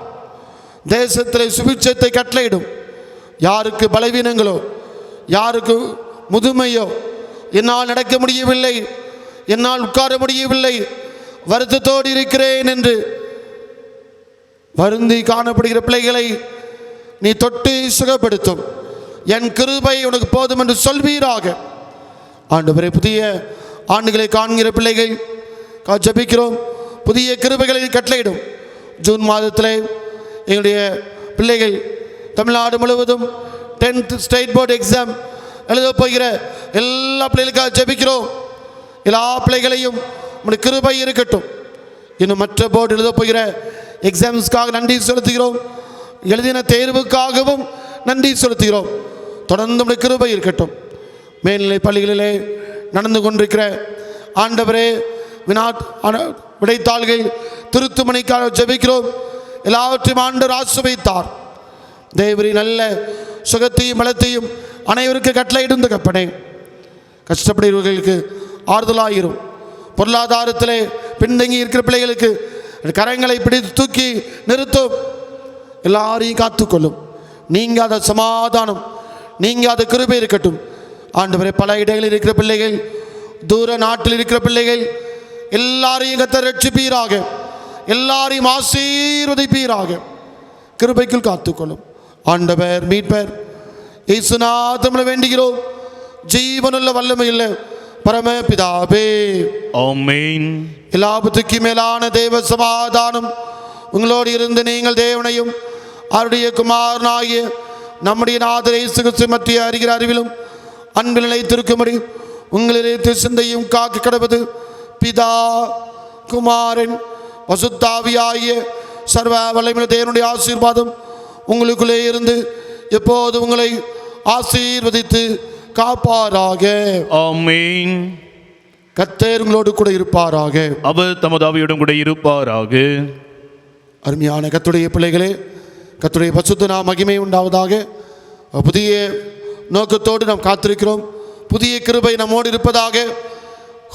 தேசத்தில் சுபிட்சத்தை கட்டளையிடும். யாருக்கு பலவீனங்களோ, யாருக்கு முதுமையோ, என்னால் நடக்க முடியவில்லை, என்னால் உட்கார முடியவில்லை, வருத்தத்தோடு இருக்கிறேன் என்று வருந்தி காணப்படுகிற பிள்ளைகளை நீ தொட்டு சுகப்படுத்தும். என் கிருபை உனக்கு போதும் என்று சொல்வீராக. ஆண்டவரே, புதிய ஆண்டுகளை காண்கிற பிள்ளைகள் ஜெபிக்கிறோம். புதிய கிருபைகளை கட்டளையிடும். ஜூன் மாதத்தில் எங்களுடைய பிள்ளைகள் தமிழ்நாடு முழுவதும் 10th ஸ்டேட் போர்டு எக்ஸாம் எழுத போகிற எல்லா பிள்ளைகளுக்காக ஜெபிக்கிறோம். எல்லா பிள்ளைகளையும் உம்முடைய கிருபை இருக்கட்டும். இன்னும் மற்ற போர்டு எழுத போகிற எக்ஸாம்ஸ்க்காக நன்றி செலுத்துகிறோம். எழுதின தேர்வுக்காகவும் நன்றி செலுத்துகிறோம். தொடர்ந்து உம்முடைய கிருபை இருக்கட்டும். மேல்நிலை பள்ளிகளிலே நடந்து கொண்டிருக்கிற ஆண்டவரே விடைத்தாள்கள் திருத்துமணிக்காக ஜெபிக்கிறோம். எல்லாவற்றையும் ஆண்டவர் ஆசீர்வதித்தார். தேவரீ நல்ல சுகத்தையும் பலத்தையும் அனைவருக்கு கட்டளையிடும் தகப்பனே. கஷ்டப்படுகிறவர்களுக்கு ஆறுதலாயிரும். பொருளாதாரத்திலே பின்தங்கி இருக்கிற பிள்ளைகளுக்கு கரங்களை பிடித்து தூக்கி நிறுத்தும். எல்லாரையும் காத்துக்கொள்ளும். நீங்காத சமாதானம், நீங்காத கிருபை இருக்கட்டும். ஆண்டவரே, பல இடங்களில் இருக்கிற பிள்ளைகள், தூர நாட்டில் இருக்கிற பிள்ளைகள் எல்லாரையும் கர்த்தர் ரட்சிப்பீராக. எல்லாரையும் ஆசீர்வதிப்பீராக. கிருபைக்குள் காத்துக்கொள்ளும். ஆண்டவர் மீட்பர் இயேசுநாதம் வேண்டுகிறோம். ஜீவனுள்ள வல்லமையுள்ள பரமபிதாவே, ஆமென். எல்லாவற்றுக்கும் மேலான தேவ சமாதானம் உங்களோடு இருந்து நீங்கள் தேவனையும் அவருடைய குமாரனாகிய நம்முடைய நாதர் இயேசு கிறிஸ்து மத்திய அறிகிற அறிவிலும் அன்பில் நிலைத்திருக்கும்படி உங்களிலே சிந்தையும் காக்க கடவது பிதா, குமாரன், பசுத்தாவியாகிய சர்வ வல்லமையுள்ள தேவனுடைய ஆசீர்வாதம் உங்களுக்குள்ளே இருந்து எப்போது உங்களை ஆசீர்வதித்து காப்பாராக. ஆமென். கர்த்தர் உங்களோடு கூட இருப்பாராக. அவர் தமது ஆவியோடும் கூட இருப்பாராக. அருமையான கர்த்தருடைய பிள்ளைகளே, கர்த்தருடைய பரிசுத்த நாம மகிமை உண்டாவதாக. புதிய நோக்கத்தோடு நாம் காத்திருக்கிறோம். புதிய கிருபை நம்மோடு இருப்பதாக.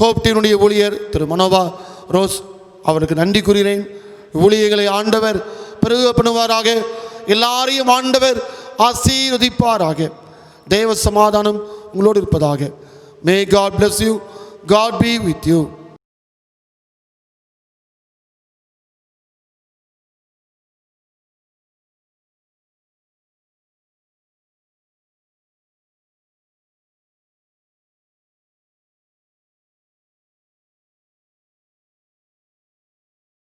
ஹோப் டீனுடைய ஊழியர் திரு மனோவா ரோஸ் அவருக்கு நன்றி கூறுகிறேன். ஊழியர்களை ஆண்டவர் பெருக பண்ணுவாராக. எல்லாரையும் ஆண்டவர் ஆசீர்வதிப்பாராக. தேவ சமாதானம் உங்களோடு இருப்பதாக. May God bless you. God be with you.